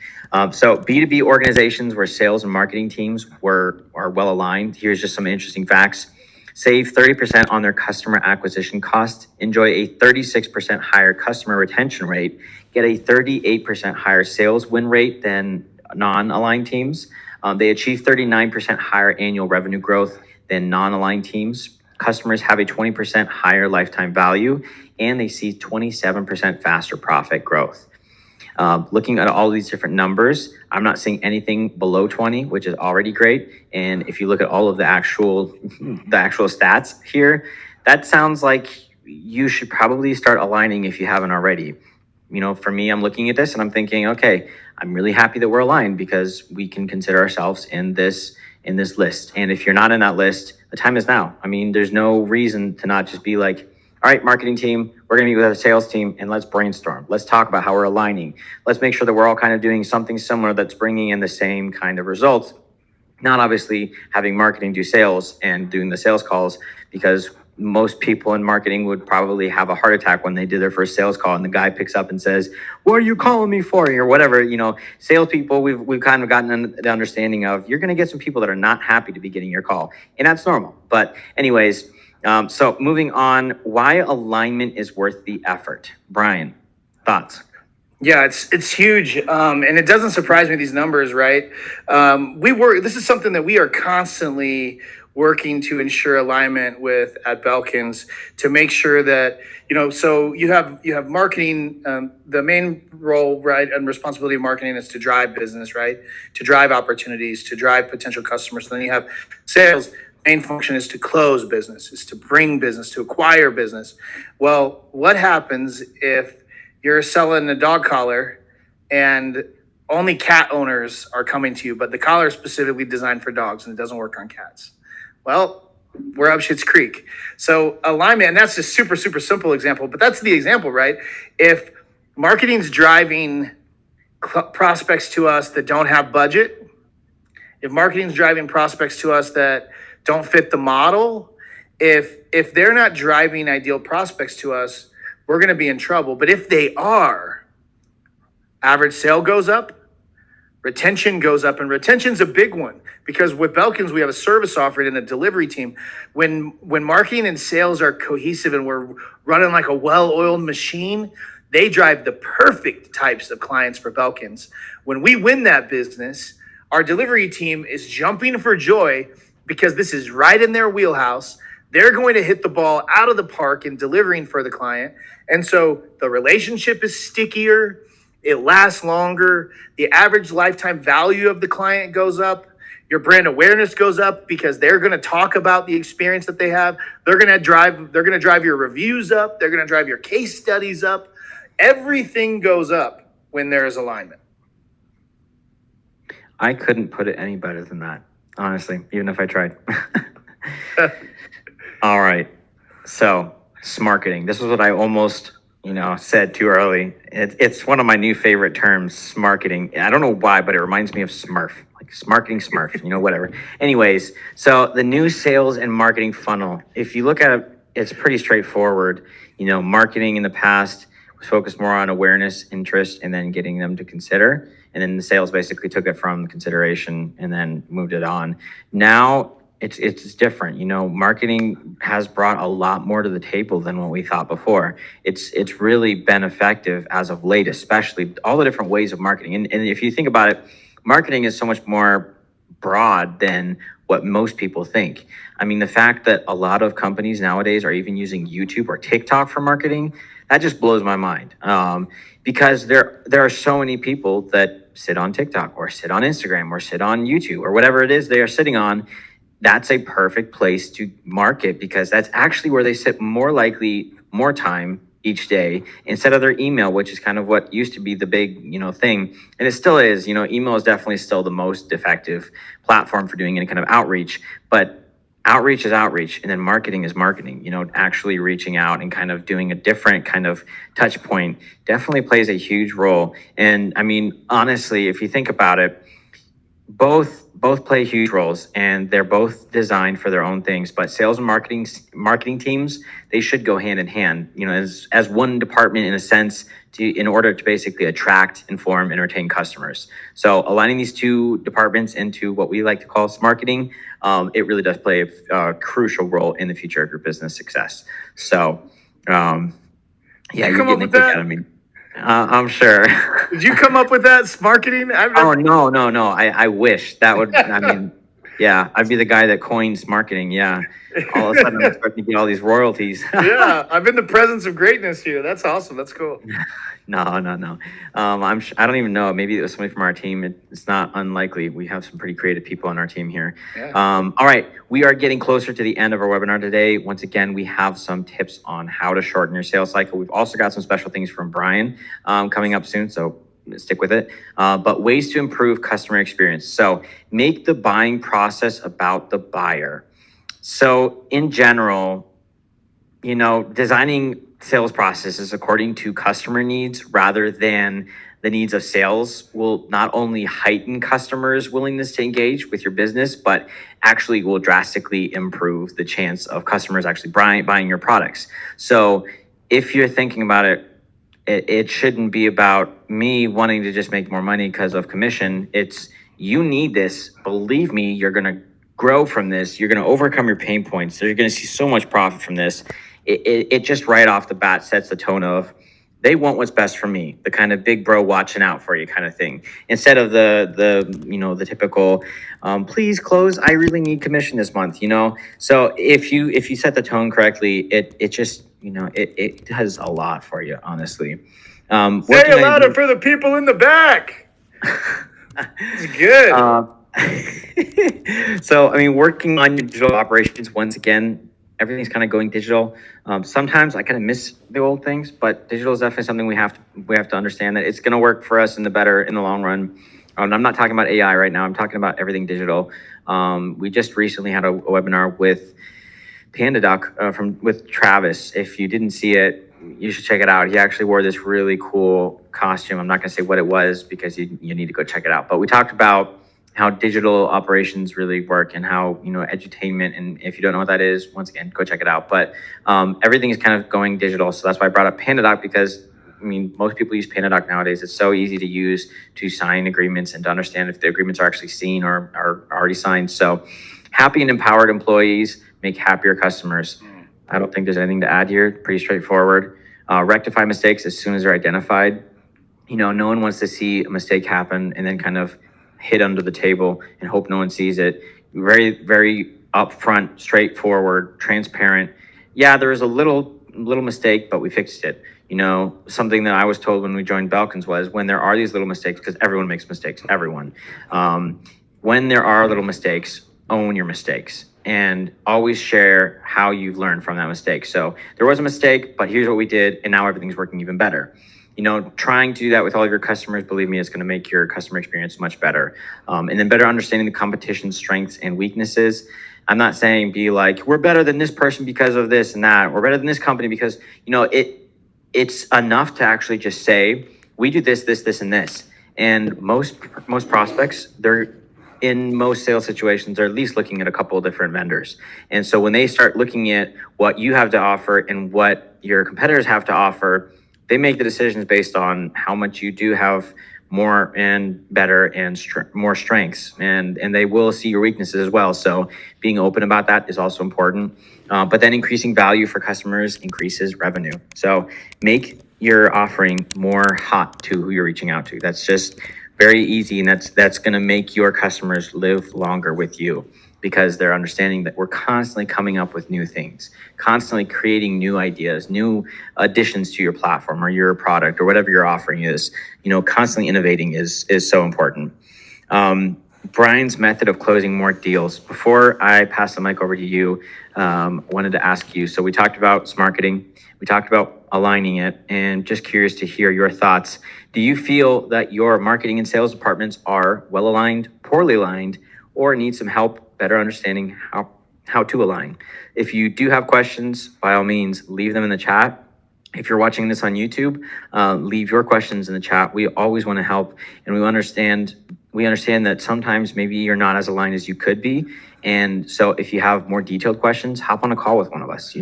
So B2B organizations where sales and marketing teams are well aligned. Here's just some interesting facts. Save 30% on their customer acquisition cost, enjoy a 36% higher customer retention rate, get a 38% higher sales win rate than non-aligned teams. They achieve 39% higher annual revenue growth than non-aligned teams. Customers have a 20% higher lifetime value, and they see 27% faster profit growth. Looking at all these different numbers, I'm not seeing anything below 20, which is already great. And if you look at all of the actual stats here, that sounds like you should probably start aligning if you haven't already. For me, I'm looking at this and I'm thinking, okay, I'm really happy that we're aligned because we can consider ourselves in this list. And if you're not in that list, the time is now. I mean, there's no reason to not just be like, all right, marketing team, we're going to meet with our sales team and let's brainstorm. Let's talk about how we're aligning. Let's make sure that we're all kind of doing something similar that's bringing in the same kind of results. Not obviously having marketing do sales and doing the sales calls, because most people in marketing would probably have a heart attack when they did their first sales call and the guy picks up and says, what are you calling me for? Or whatever. Salespeople, we've kind of gotten the understanding of you're going to get some people that are not happy to be getting your call, and that's normal. But anyways, so moving on, why alignment is worth the effort. Brian, thoughts? Yeah, it's huge, and it doesn't surprise me, these numbers, right? This is something that we are constantly working to ensure alignment with at Belkins to make sure that, so you have marketing, the main role, right, and responsibility of marketing is to drive business, right? To drive opportunities, to drive potential customers. Then you have sales. Main function is to close business, is to bring business, to acquire business. Well, what happens if you're selling a dog collar and only cat owners are coming to you, but the collar is specifically designed for dogs and it doesn't work on cats? Well, we're up Schitt's Creek. So alignment, and that's just super, super simple example, but that's the example, right? If marketing's driving prospects to us that don't have budget, if marketing's driving prospects to us that don't fit the model, if they're not driving ideal prospects to us, we're going to be in trouble. But if they are, average sale goes up, retention goes up, and retention's a big one because with Belkins we have a service offering and a delivery team. When marketing and sales are cohesive and we're running like a well-oiled machine, they drive the perfect types of clients for Belkins. When we win that business, our delivery team is jumping for joy because this is right in their wheelhouse. They're going to hit the ball out of the park in delivering for the client. And so the relationship is stickier. It lasts longer. The average lifetime value of the client goes up. Your brand awareness goes up because they're going to talk about the experience that they have. They're going to drive your reviews up. They're going to drive your case studies up. Everything goes up when there is alignment. I couldn't put it any better than that, honestly, even if I tried. All right. So, smarketing. This was what I almost, said too early. It's one of my new favorite terms, smarketing. I don't know why, but it reminds me of Smurf, like smarketing Smurf, whatever. Anyways, so the new sales and marketing funnel, if you look at it, it's pretty straightforward. Marketing in the past was focused more on awareness, interest, and then getting them to consider. And then the sales basically took it from consideration and then moved it on. Now it's different. Marketing has brought a lot more to the table than what we thought before. It's really been effective as of late, especially all the different ways of marketing. And if you think about it, marketing is so much more broad than what most people think. I mean, the fact that a lot of companies nowadays are even using YouTube or TikTok for marketing, that just blows my mind. Because there are so many people that sit on TikTok or sit on Instagram or sit on YouTube or whatever it is they are sitting on. That's a perfect place to market because that's actually where they sit more time each day instead of their email, which is kind of what used to be the big, thing. And it still is, email is definitely still the most effective platform for doing any kind of outreach, but outreach is outreach. And then marketing is marketing, actually reaching out and kind of doing a different kind of touch point definitely plays a huge role. And I mean, honestly, if you think about it, both play huge roles and they're both designed for their own things, but sales and marketing teams, they should go hand in hand, as one department in a sense in order to basically attract, inform, and retain customers. So aligning these two departments into what we like to call marketing, it really does play a crucial role in the future of your business success. So, you're getting a kick out of me. I'm sure. Did you come up with that marketing? Oh, no. I wish that would, I'd be the guy that coins marketing. Yeah. All of a sudden I'm expecting to get all these royalties. Yeah. I'm in the presence of greatness here. That's awesome. That's cool. No. I don't even know. Maybe it was somebody from our team. It's not unlikely. We have some pretty creative people on our team here. Yeah. All right. We are getting closer to the end of our webinar today. Once again, we have some tips on how to shorten your sales cycle. We've also got some special things from Brian coming up soon. So stick with it. But ways to improve customer experience. So make the buying process about the buyer. So in general, designing sales processes according to customer needs rather than the needs of sales will not only heighten customers' willingness to engage with your business, but actually will drastically improve the chance of customers actually buying your products. So if you're thinking about it, it shouldn't be about me wanting to just make more money because of commission. It's you need this. Believe me, you're going to grow from this. You're going to overcome your pain points. So you're going to see so much profit from this. It just right off the bat sets the tone of they want what's best for me, the kind of big bro watching out for you kind of thing. Instead of the typical, please close, I really need commission this month, So if you set the tone correctly, it just, it does a lot for you, honestly. Say it louder for the people in the back. It's good. So, I mean, working on your digital operations, once again, everything's kind of going digital. Sometimes I kind of miss the old things, but digital is definitely something we have to understand that it's going to work for us in the long run. I'm not talking about AI right now. I'm talking about everything digital. We just recently had a webinar with Panda Doc with Travis. If you didn't see it, you should check it out. He actually wore this really cool costume. I'm not going to say what it was because you need to go check it out. But we talked about how digital operations really work and how, edutainment. And if you don't know what that is, once again, go check it out. But everything is kind of going digital. So that's why I brought up PandaDoc because, most people use PandaDoc nowadays. It's so easy to use to sign agreements and to understand if the agreements are actually seen or are already signed. So happy and empowered employees make happier customers. I don't think there's anything to add here. Pretty straightforward. Rectify mistakes as soon as they're identified. No one wants to see a mistake happen and then kind of hid under the table and hope no one sees it. Very, very upfront, straightforward, transparent. Yeah, there was a little mistake, but we fixed it. Something that I was told when we joined Belkins was when there are these little mistakes, because everyone makes mistakes, everyone. When there are little mistakes, own your mistakes and always share how you've learned from that mistake. So there was a mistake, but here's what we did, and now everything's working even better. Trying to do that with all of your customers, believe me, it's going to make your customer experience much better. And then better understanding the competition's strengths and weaknesses. I'm not saying be like, we're better than this person because of this and that. We're better than this company because, it's enough to actually just say, we do this, this, this, and this. And most prospects, in most sales situations, they're at least looking at a couple of different vendors. And so when they start looking at what you have to offer and what your competitors have to offer, they make the decisions based on how much you do have more and better and more strengths, and they will see your weaknesses as well. So being open about that is also important. But then increasing value for customers increases revenue. So make your offering more hot to who you're reaching out to. That's just very easy, and that's going to make your customers live longer with you because they're understanding that we're constantly coming up with new things, constantly creating new ideas, new additions to your platform or your product or whatever your offering is. Constantly innovating is so important. Brian's method of closing more deals. Before I pass the mic over to you, wanted to ask you, so we talked about marketing, we talked about aligning it, and just curious to hear your thoughts. Do you feel that your marketing and sales departments are well aligned, poorly aligned, or need some help better understanding how to align? If you do have questions, by all means, leave them in the chat. If you're watching this on YouTube, leave your questions in the chat. We always want to help, and we understand that sometimes maybe you're not as aligned as you could be. And so if you have more detailed questions, hop on a call with one of us,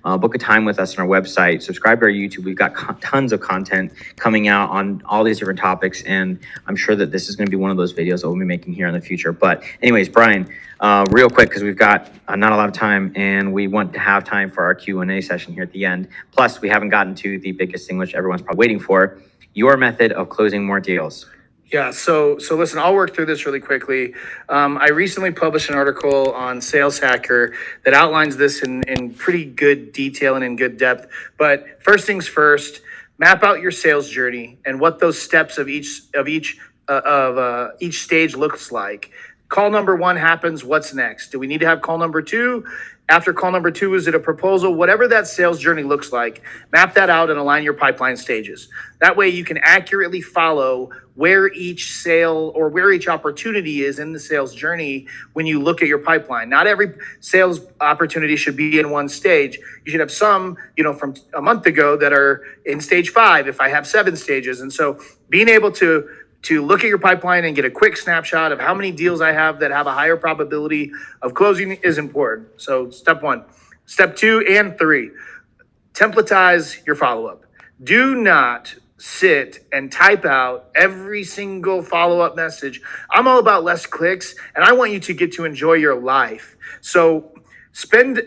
book a time with us on our website, subscribe to our YouTube. We've got tons of content coming out on all these different topics. And I'm sure that this is going to be one of those videos that we'll be making here in the future. But anyways, Brian, real quick, because we've got not a lot of time and we want to have time for our Q&A session here at the end. Plus, we haven't gotten to the biggest thing, which everyone's probably waiting for, your method of closing more deals. Yeah, so listen, I'll work through this really quickly. I recently published an article on Sales Hacker that outlines this in pretty good detail and in good depth. But first things first, map out your sales journey and what those steps of each stage looks like. Call number one happens, what's next? Do we need to have call number two? After call number two, is it a proposal? Whatever that sales journey looks like, map that out and align your pipeline stages. That way you can accurately follow where each sale or where each opportunity is in the sales journey when you look at your pipeline. Not every sales opportunity should be in one stage. You should have some, from a month ago that are in stage 5 if I have 7 stages. And so being able to look at your pipeline and get a quick snapshot of how many deals I have that have a higher probability of closing is important. So step 1. Step 2 and 3, templatize your follow-up. Do not sit and type out every single follow-up message. I'm all about less clicks, and I want you to get to enjoy your life. So spend,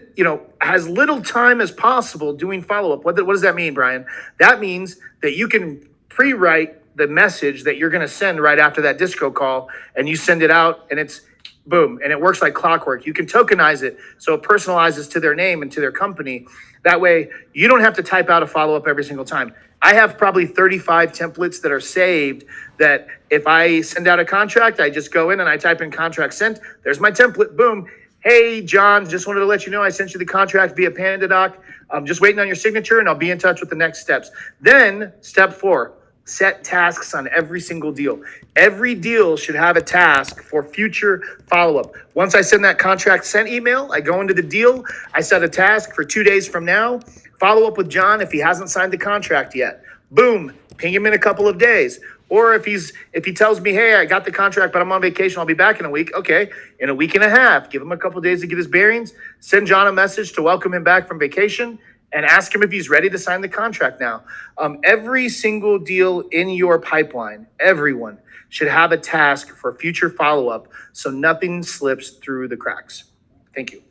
as little time as possible doing follow-up. What does that mean, Brian? That means that you can pre-write the message that you're going to send right after that disco call, and you send it out and it's boom, and it works like clockwork. You can tokenize it so it personalizes to their name and to their company. That way you don't have to type out a follow-up every single time. I have probably 35 templates that are saved that if I send out a contract, I just go in and I type in contract sent. There's my template, boom. Hey, John, just wanted to let you know I sent you the contract via PandaDoc. I'm just waiting on your signature and I'll be in touch with the next steps. Then step 4, set tasks on every single deal. Every deal should have a task for future follow-up. Once I send that contract sent email, I go into the deal, I set a task for 2 days from now follow up with John if he hasn't signed the contract yet. Boom, ping him in a couple of days. Or if he tells me, hey, I got the contract, but I'm on vacation, I'll be back in a week. Okay, in a week and a half, give him a couple of days to get his bearings. Send John a message to welcome him back from vacation and ask him if he's ready to sign the contract now. Every single deal in your pipeline, everyone should have a task for future follow-up so nothing slips through the cracks. Thank you.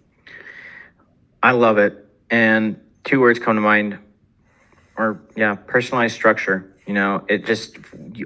I love it. And 2 words come to mind, personalized structure. It just,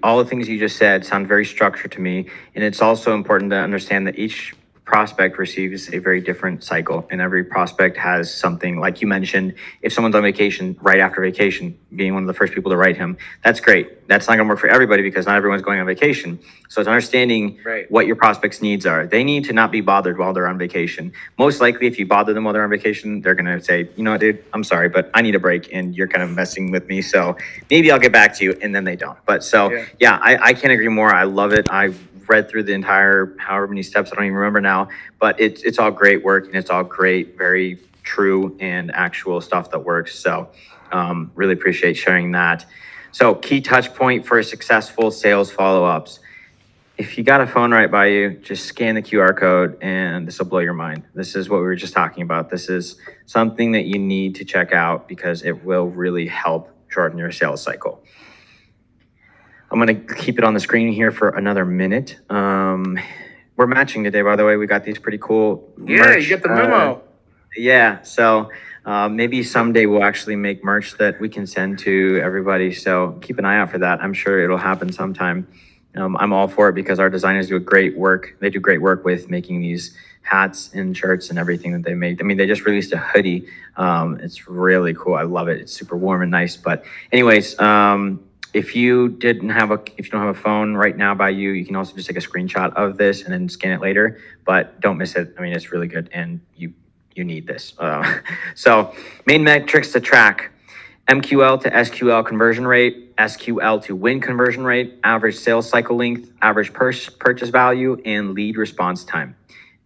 all the things you just said sound very structured to me. And it's also important to understand that each prospect receives a very different cycle, and every prospect has something. Like you mentioned, if someone's on vacation, right after vacation, being one of the first people to write him, that's great. That's not going to work for everybody because not everyone's going on vacation. So it's understanding what your prospects' needs are. They need to not be bothered while they're on vacation. Most likely, if you bother them while they're on vacation, they're going to say, you know what, dude, I'm sorry, but I need a break and you're kind of messing with me. So maybe I'll get back to you. And then they don't. But I can't agree more. I love it. I read through the entire however many steps, I don't even remember now, but it's all great work and it's all great, very true and actual stuff that works. So really appreciate sharing that. So key touch point for successful sales follow-ups. If you got a phone right by you, just scan the QR code and this will blow your mind. This is what we were just talking about. This is something that you need to check out because it will really help shorten your sales cycle. I'm going to keep it on the screen here for another minute. We're matching today, by the way. We got these pretty cool merch. You get the memo. So maybe someday we'll actually make merch that we can send to everybody. So keep an eye out for that. I'm sure it'll happen sometime. I'm all for it because our designers do great work. They do great work with making these hats and shirts and everything that they make. I mean, they just released a hoodie. It's really cool. I love it. It's super warm and nice. But anyways, if you don't have a phone right now by you, you can also just take a screenshot of this and then scan it later, but don't miss it. I mean, it's really good and you need this. So main metrics to track: MQL to SQL conversion rate, SQL to win conversion rate, average sales cycle length, average purchase value, and lead response time.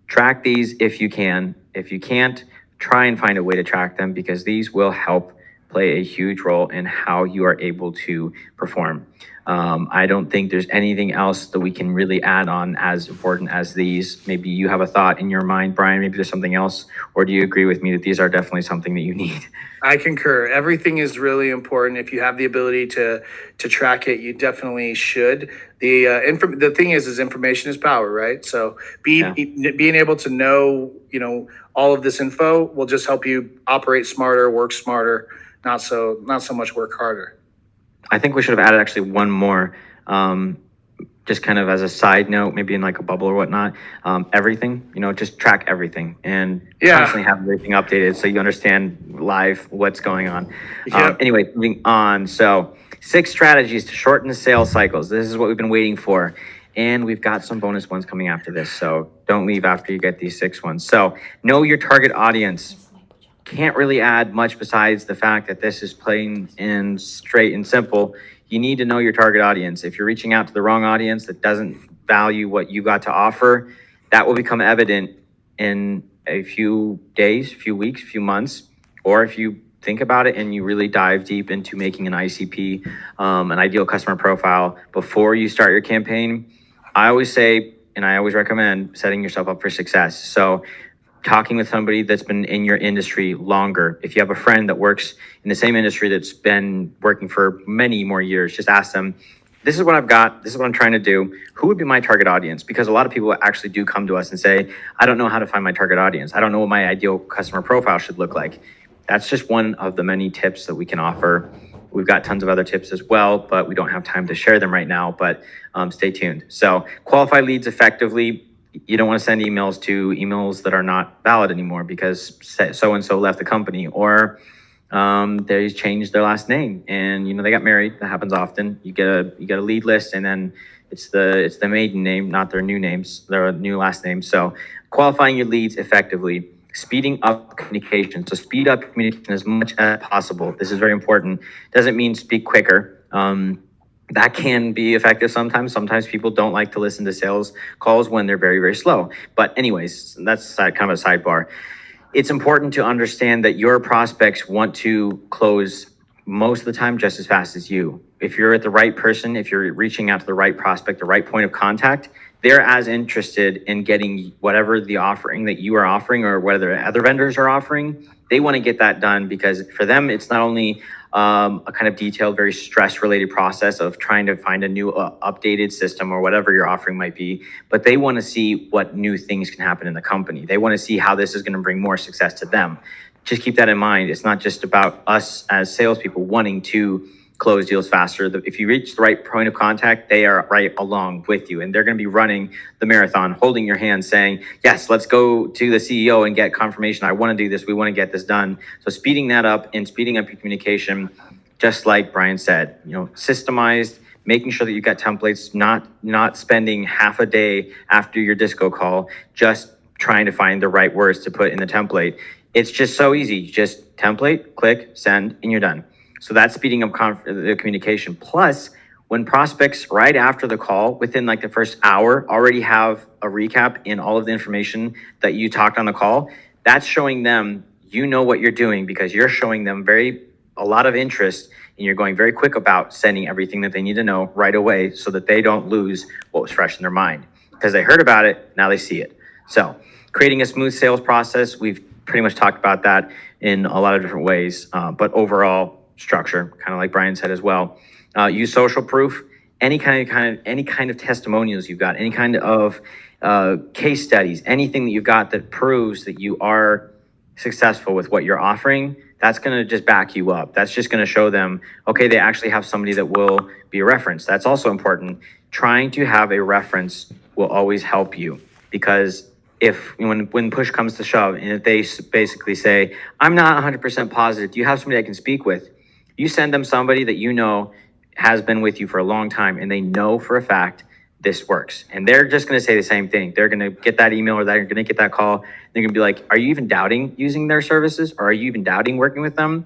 Track these if you can. If you can't, try and find a way to track them because these will help play a huge role in how you are able to perform. I don't think there's anything else that we can really add on as important as these. Maybe you have a thought in your mind, Brian, maybe there's something else, or do you agree with me that these are definitely something that you need? I concur. Everything is really important. If you have the ability to track it, you definitely should. The thing is information is power, right? So being able to know, all of this info will just help you operate smarter, work smarter, not so much work harder. I think we should have added actually one more, just kind of as a side note, maybe in like a bubble or whatnot. Everything, just track everything and constantly have everything updated so you understand live what's going on. Anyway, moving on. So 6 strategies to shorten the sales cycles. This is what we've been waiting for. And we've got some bonus ones coming after this. So don't leave after you get these 6 ones. So know your target audience. Can't really add much besides the fact that this is plain and straight and simple. You need to know your target audience. If you're reaching out to the wrong audience that doesn't value what you got to offer, that will become evident in a few days, few weeks, few months, or if you think about it and you really dive deep into making an ICP, an ideal customer profile, before you start your campaign. I always say, and I always recommend setting yourself up for success. So talking with somebody that's been in your industry longer. If you have a friend that works in the same industry that's been working for many more years, just ask them, this is what I've got. This is what I'm trying to do. Who would be my target audience? Because a lot of people actually do come to us and say, I don't know how to find my target audience. I don't know what my ideal customer profile should look like. That's just one of the many tips that we can offer. We've got tons of other tips as well, but we don't have time to share them right now, but stay tuned. So qualify leads effectively. You don't want to send emails that are not valid anymore because so-and-so left the company, or they changed their last name and they got married. That happens often. You get a lead list and then it's the maiden name, not their new names, their new last name. So qualifying your leads effectively, speeding up communication. So speed up communication as much as possible. This is very important. Doesn't mean speak quicker. That can be effective sometimes. Sometimes people don't like to listen to sales calls when they're very, very slow. But anyways, that's kind of a sidebar. it's important to understand that your prospects want to close most of the time just as fast as you. If you're at the right person, if you're reaching out to the right prospect, the right point of contact, they're as interested in getting whatever the offering that you are offering or whether other vendors are offering. They want to get that done because for them, it's not only a kind of detailed, very stress-related process of trying to find a new updated system or whatever your offering might be, but they want to see what new things can happen in the company. They want to see how this is going to bring more success to them. Just keep that in mind. It's not just about us as salespeople wanting to close deals faster. If you reach the right point of contact, they are right along with you, and they're going to be running the marathon, holding your hand, saying, yes, let's go to the CEO and get confirmation. I want to do this. We want to get this done. So speeding that up and speeding up your communication, just like Brian said, systemized, making sure that you've got templates, not spending half a day after your disco call, just trying to find the right words to put in the template. It's just so easy. Just template, click, send, and you're done. So that's speeding up the communication. Plus, when prospects right after the call, within like the first hour, already have a recap in all of the information that you talked on the call, that's showing them you know what you're doing because you're showing them a lot of interest and you're going very quick about sending everything that they need to know right away so that they don't lose what was fresh in their mind. Because they heard about it, now they see it. So creating a smooth sales process, we've pretty much talked about that in a lot of different ways, but overall, structure, kind of like Brian said as well. Use social proof, any kind of testimonials you've got, any kind of case studies, anything that you've got that proves that you are successful with what you're offering. That's going to just back you up. That's just going to show them, okay, they actually have somebody that will be a reference. That's also important. Trying to have a reference will always help you because when push comes to shove and if they basically say, I'm not 100% positive, do you have somebody I can speak with? You send them somebody that you know has been with you for a long time and they know for a fact this works. And they're just going to say the same thing. They're going to get that email or they're going to get that call. They're going to be like, are you even doubting using their services? Or are you even doubting working with them?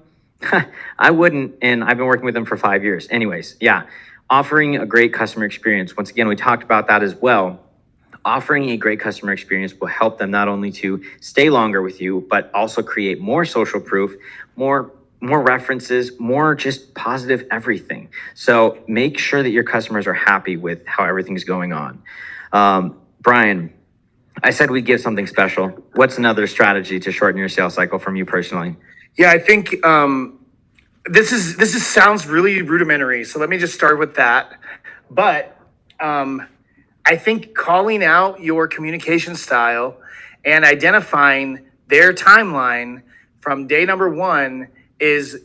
I wouldn't. And I've been working with them for 5 years. Anyways, yeah, offering a great customer experience. Once again, we talked about that as well. Offering a great customer experience will help them not only to stay longer with you, but also create more social proof, more references, more just positive everything. So make sure that your customers are happy with how everything's going on. Brian, I said we'd give something special. What's another strategy to shorten your sales cycle from you personally? Yeah, I think this sounds really rudimentary. So let me just start with that. But I think calling out your communication style and identifying their timeline from day number one is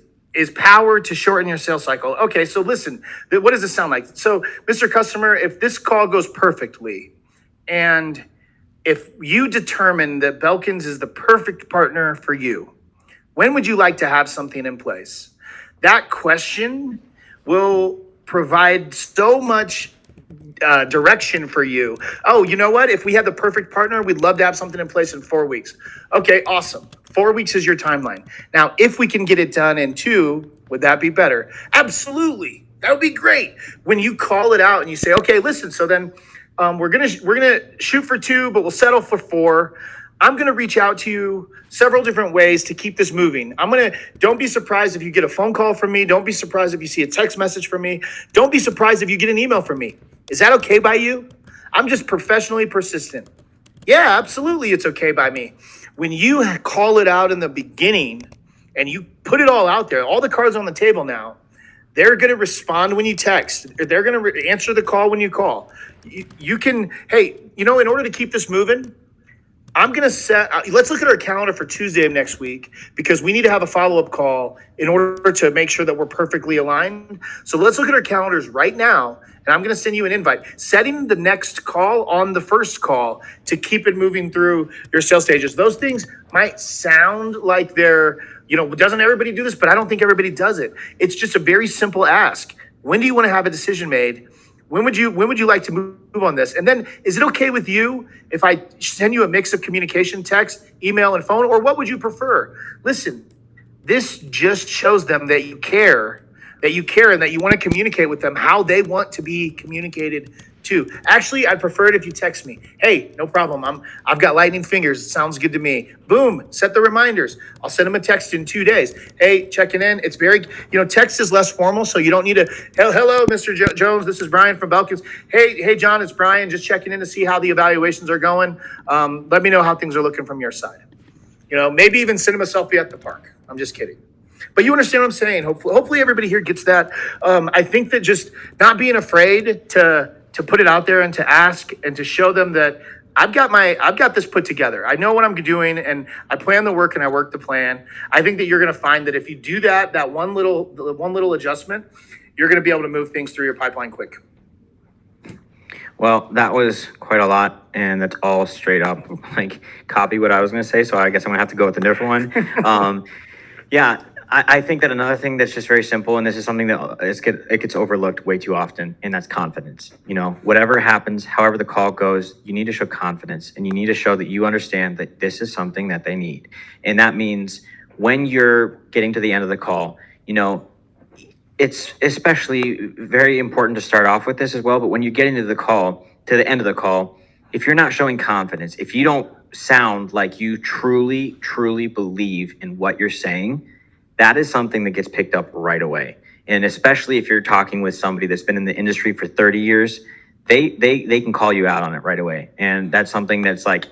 power to shorten your sales cycle. Okay, so listen, what does this sound like? So, Mr. Customer, if this call goes perfectly, and if you determine that Belkins is the perfect partner for you, when would you like to have something in place? That question will provide so much direction for you. Oh, you know what? If we had the perfect partner, we'd love to have something in place in 4 weeks. Okay, awesome. 4 weeks is your timeline. Now, if we can get it done in 2, would that be better? Absolutely. That would be great. When you call it out and you say, okay, listen, so then we're gonna shoot for 2, but we'll settle for 4. I'm gonna reach out to you several different ways to keep this moving. Don't be surprised if you get a phone call from me. Don't be surprised if you see a text message from me. Don't be surprised if you get an email from me. Is that okay by you? I'm just professionally persistent. Yeah, absolutely, it's okay by me. When you call it out in the beginning and you put it all out there, all the cards on the table now, they're going to respond when you text. They're going to answer the call when you call. You can, hey, in order to keep this moving, I'm going to let's look at our calendar for Tuesday of next week because we need to have a follow-up call in order to make sure that we're perfectly aligned. So let's look at our calendars right now, and I'm going to send you an invite. Setting the next call on the first call to keep it moving through your sales stages. Those things might sound like they're, doesn't everybody do this? But I don't think everybody does it. It's just a very simple ask. When do you want to have a decision made? When would you like to move on this? And then is it okay with you if I send you a mix of communication, text, email, and phone? Or what would you prefer? Listen, this just shows them that you care and that you want to communicate with them how they want to be communicated 2. Actually, I'd prefer it if you text me. Hey, no problem. I've got lightning fingers. It sounds good to me. Boom, set the reminders. I'll send them a text in 2 days. Hey, checking in. It's very, text is less formal, so you don't need to, hello, Mr. Jones. This is Brian from Belkins. Hey, John, it's Brian. Just checking in to see how the evaluations are going. Let me know how things are looking from your side. Maybe even send them a selfie at the park. I'm just kidding. But you understand what I'm saying. Hopefully everybody here gets that. I think that just not being afraid to put it out there and to ask and to show them that I've got this put together. I know what I'm doing, and I plan the work and I work the plan. I think that you're going to find that if you do that one little adjustment, you're going to be able to move things through your pipeline quick. Well, that was quite a lot, and that's all straight up like copy what I was going to say. So I guess I'm gonna have to go with a different one. Yeah, I think that another thing that's just very simple, and this is something that it gets overlooked way too often, and that's confidence. Whatever happens, however the call goes, you need to show confidence, and you need to show that you understand that this is something that they need. And that means when you're getting to the end of the call, it's especially very important to start off with this as well. But when you get into to the end of the call, if you're not showing confidence, if you don't sound like you truly, truly believe in what you're saying, that is something that gets picked up right away. And especially if you're talking with somebody that's been in the industry for 30 years, they can call you out on it right away. And that's something that's like,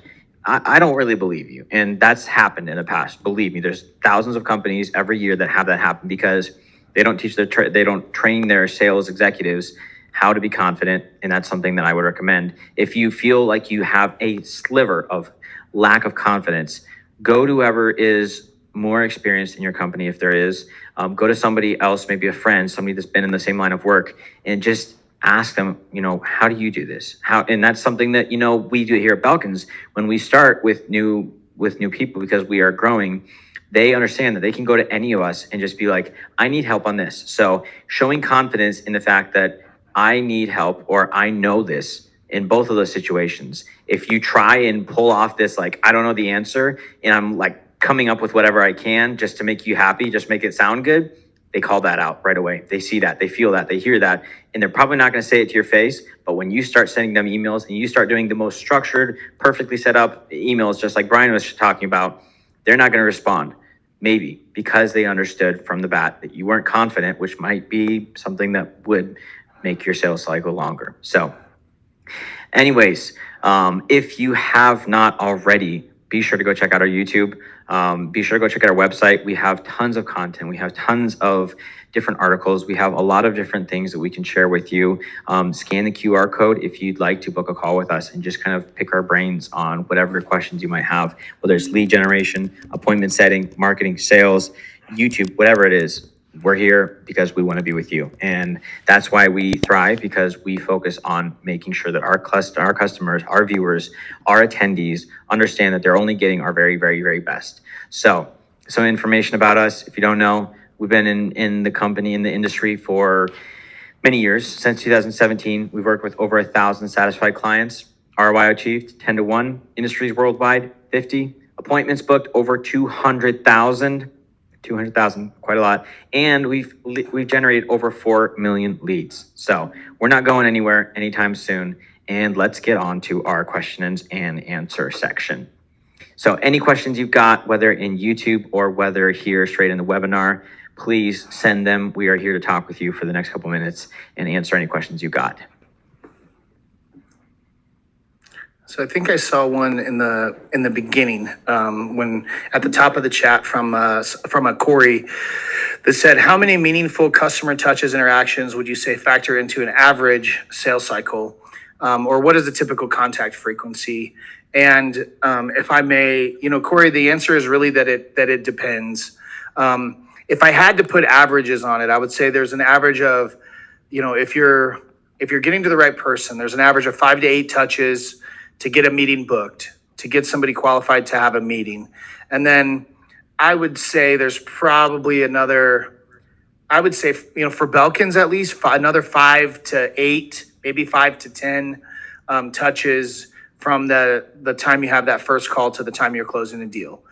I don't really believe you. And that's happened in the past. Believe me, there's thousands of companies every year that have that happen because they don't teach they don't train their sales executives how to be confident. And that's something that I would recommend. If you feel like you have a sliver of lack of confidence, go to whoever is more experienced in your company. If there is, go to somebody else, maybe a friend, somebody that's been in the same line of work, and just ask them, how do you do this? And that's something that, we do here at Belkins when we start with new people, because we are growing. They understand that they can go to any of us and just be like, I need help on this. So showing confidence in the fact that I need help or I know this in both of those situations. If you try and pull off this, like, I don't know the answer, and I'm like coming up with whatever I can just to make you happy, just make it sound good, they call that out right away. They see that, they feel that, they hear that, and they're probably not going to say it to your face. But when you start sending them emails and you start doing the most structured, perfectly set up emails, just like Brian was talking about, they're not going to respond. Maybe because they understood from the bat that you weren't confident, which might be something that would make your sales cycle longer. So anyways, if you have not already, be sure to go check out our YouTube. Be sure to go check out our website. We have tons of content. We have tons of different articles. We have a lot of different things that we can share with you. Scan the QR code if you'd like to book a call with us and just kind of pick our brains on whatever questions you might have, whether it's lead generation, appointment setting, marketing, sales, YouTube, whatever it is. We're here because we want to be with you. And that's why we thrive, because we focus on making sure that our customers, our viewers, our attendees understand that they're only getting our very, very, very best. So some information about us, if you don't know, we've been in the company, in the industry for many years. Since 2017, we've worked with over 1,000 satisfied clients. ROI achieved 10 to 1. Industries worldwide, 50. Appointments booked over 200,000. 200,000, quite a lot. And we've generated over 4 million leads. So we're not going anywhere anytime soon. And let's get on to our questions and answer section. So any questions you've got, whether in YouTube or whether here straight in the webinar, please send them. We are here to talk with you for the next couple minutes and answer any questions you got. So I think I saw one in the beginning when at the top of the chat from a Corey that said, how many meaningful customer touches, interactions would you say factor into an average sales cycle, or what is the typical contact frequency? And if I may, Corey, the answer is really that it depends. If I had to put averages on it, I would say there's an average of, if you're getting to the right person, there's an average of 5 to 8 touches to get a meeting booked, to get somebody qualified to have a meeting. And then I would say there's probably another, for Belkins at least, another 5 to 8, maybe 5 to 10 touches from the time you have that first call to the time you're closing a deal.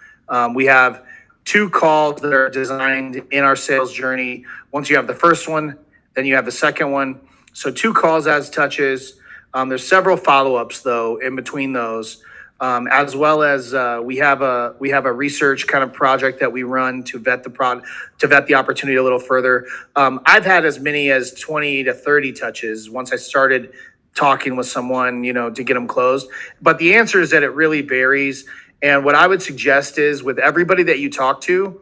We have 2 calls that are designed in our sales journey. Once you have the first one, then you have the second one. So 2 calls as touches. There's several follow-ups though in between those, as well as we have a research kind of project that we run to vet the opportunity a little further. I've had as many as 20 to 30 touches once I started talking with someone, to get them closed. But the answer is that it really varies. And what I would suggest is with everybody that you talk to,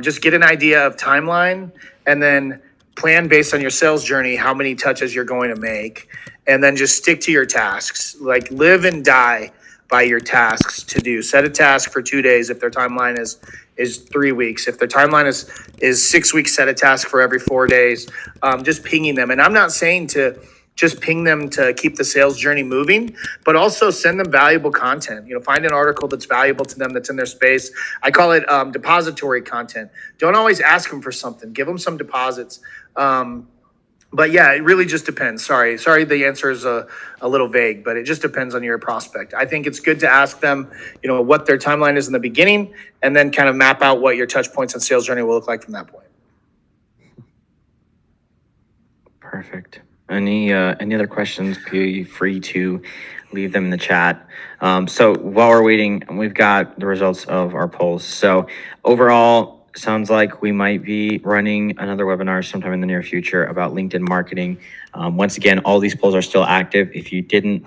just get an idea of timeline and then plan based on your sales journey how many touches you're going to make, and then just stick to your tasks. Like live and die by your tasks to do. Set a task for 2 days if their timeline is 3 weeks. If their timeline is 6 weeks, set a task for every 4 days. Just pinging them. And I'm not saying to just ping them to keep the sales journey moving, but also send them valuable content. Find an article that's valuable to them, that's in their space. I call it depository content. Don't always ask them for something. Give them some deposits. But yeah, it really just depends. Sorry, the answer is a little vague, but it just depends on your prospect. I think it's good to ask them, what their timeline is in the beginning, and then kind of map out what your touch points and sales journey will look like from that point. Perfect. Any other questions? Be free to leave them in the chat. So while we're waiting, we've got the results of our polls. So overall, sounds like we might be running another webinar sometime in the near future about LinkedIn marketing. Once again, all these polls are still active. If you didn't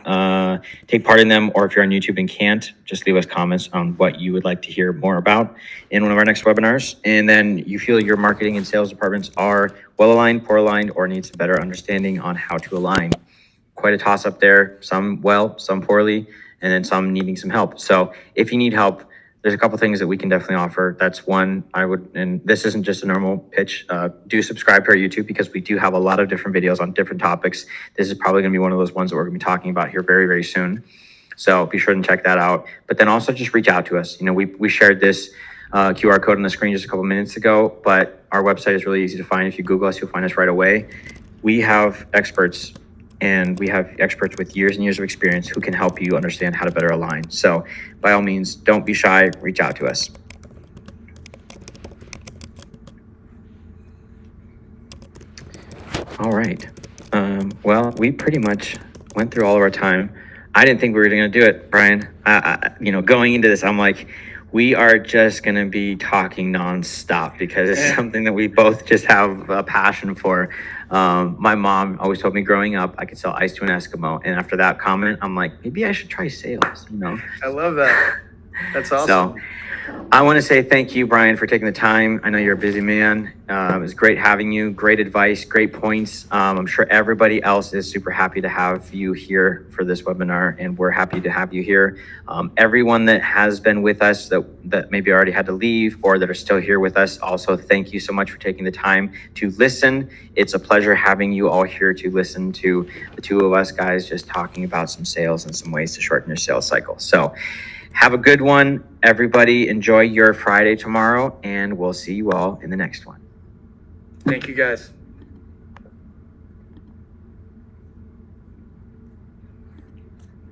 take part in them, or if you're on YouTube and can't, just leave us comments on what you would like to hear more about in one of our next webinars. And then you feel your marketing and sales departments are well aligned, poor aligned, or needs a better understanding on how to align. Quite a toss up there, some well, some poorly, and then some needing some help. So if you need help, there's a couple things that we can definitely offer. That's one, and this isn't just a normal pitch. Do subscribe to our YouTube, because we do have a lot of different videos on different topics. This is probably gonna be one of those ones that we're gonna be talking about here very, very soon. So be sure to check that out. But then also just reach out to us. We shared this QR code on the screen just a couple minutes ago, but our website is really easy to find. If you Google us, you'll find us right away. We have experts, and we have experts with years and years of experience who can help you understand how to better align. So by all means, don't be shy, reach out to us. All right. Well, we pretty much went through all of our time. I didn't think we were going to do it, Brian. Going into this, I'm like, we are just going to be talking nonstop, because it's something that we both just have a passion for. My mom always told me growing up I could sell ice to an Eskimo, and after that comment, I'm like, maybe I should try sales. I love that. That's awesome. So I want to say thank you, Brian, for taking the time. I know you're a busy man. It was great having you. Great advice, great points. I'm sure everybody else is super happy to have you here for this webinar, and we're happy to have you here. Everyone that has been with us that maybe already had to leave, or that are still here with us, also thank you so much for taking the time to listen. It's a pleasure having you all here to listen to the two of us guys just talking about some sales and some ways to shorten your sales cycle. So have a good one, everybody. Enjoy your Friday tomorrow, and we'll see you all in the next one. Thank you, guys.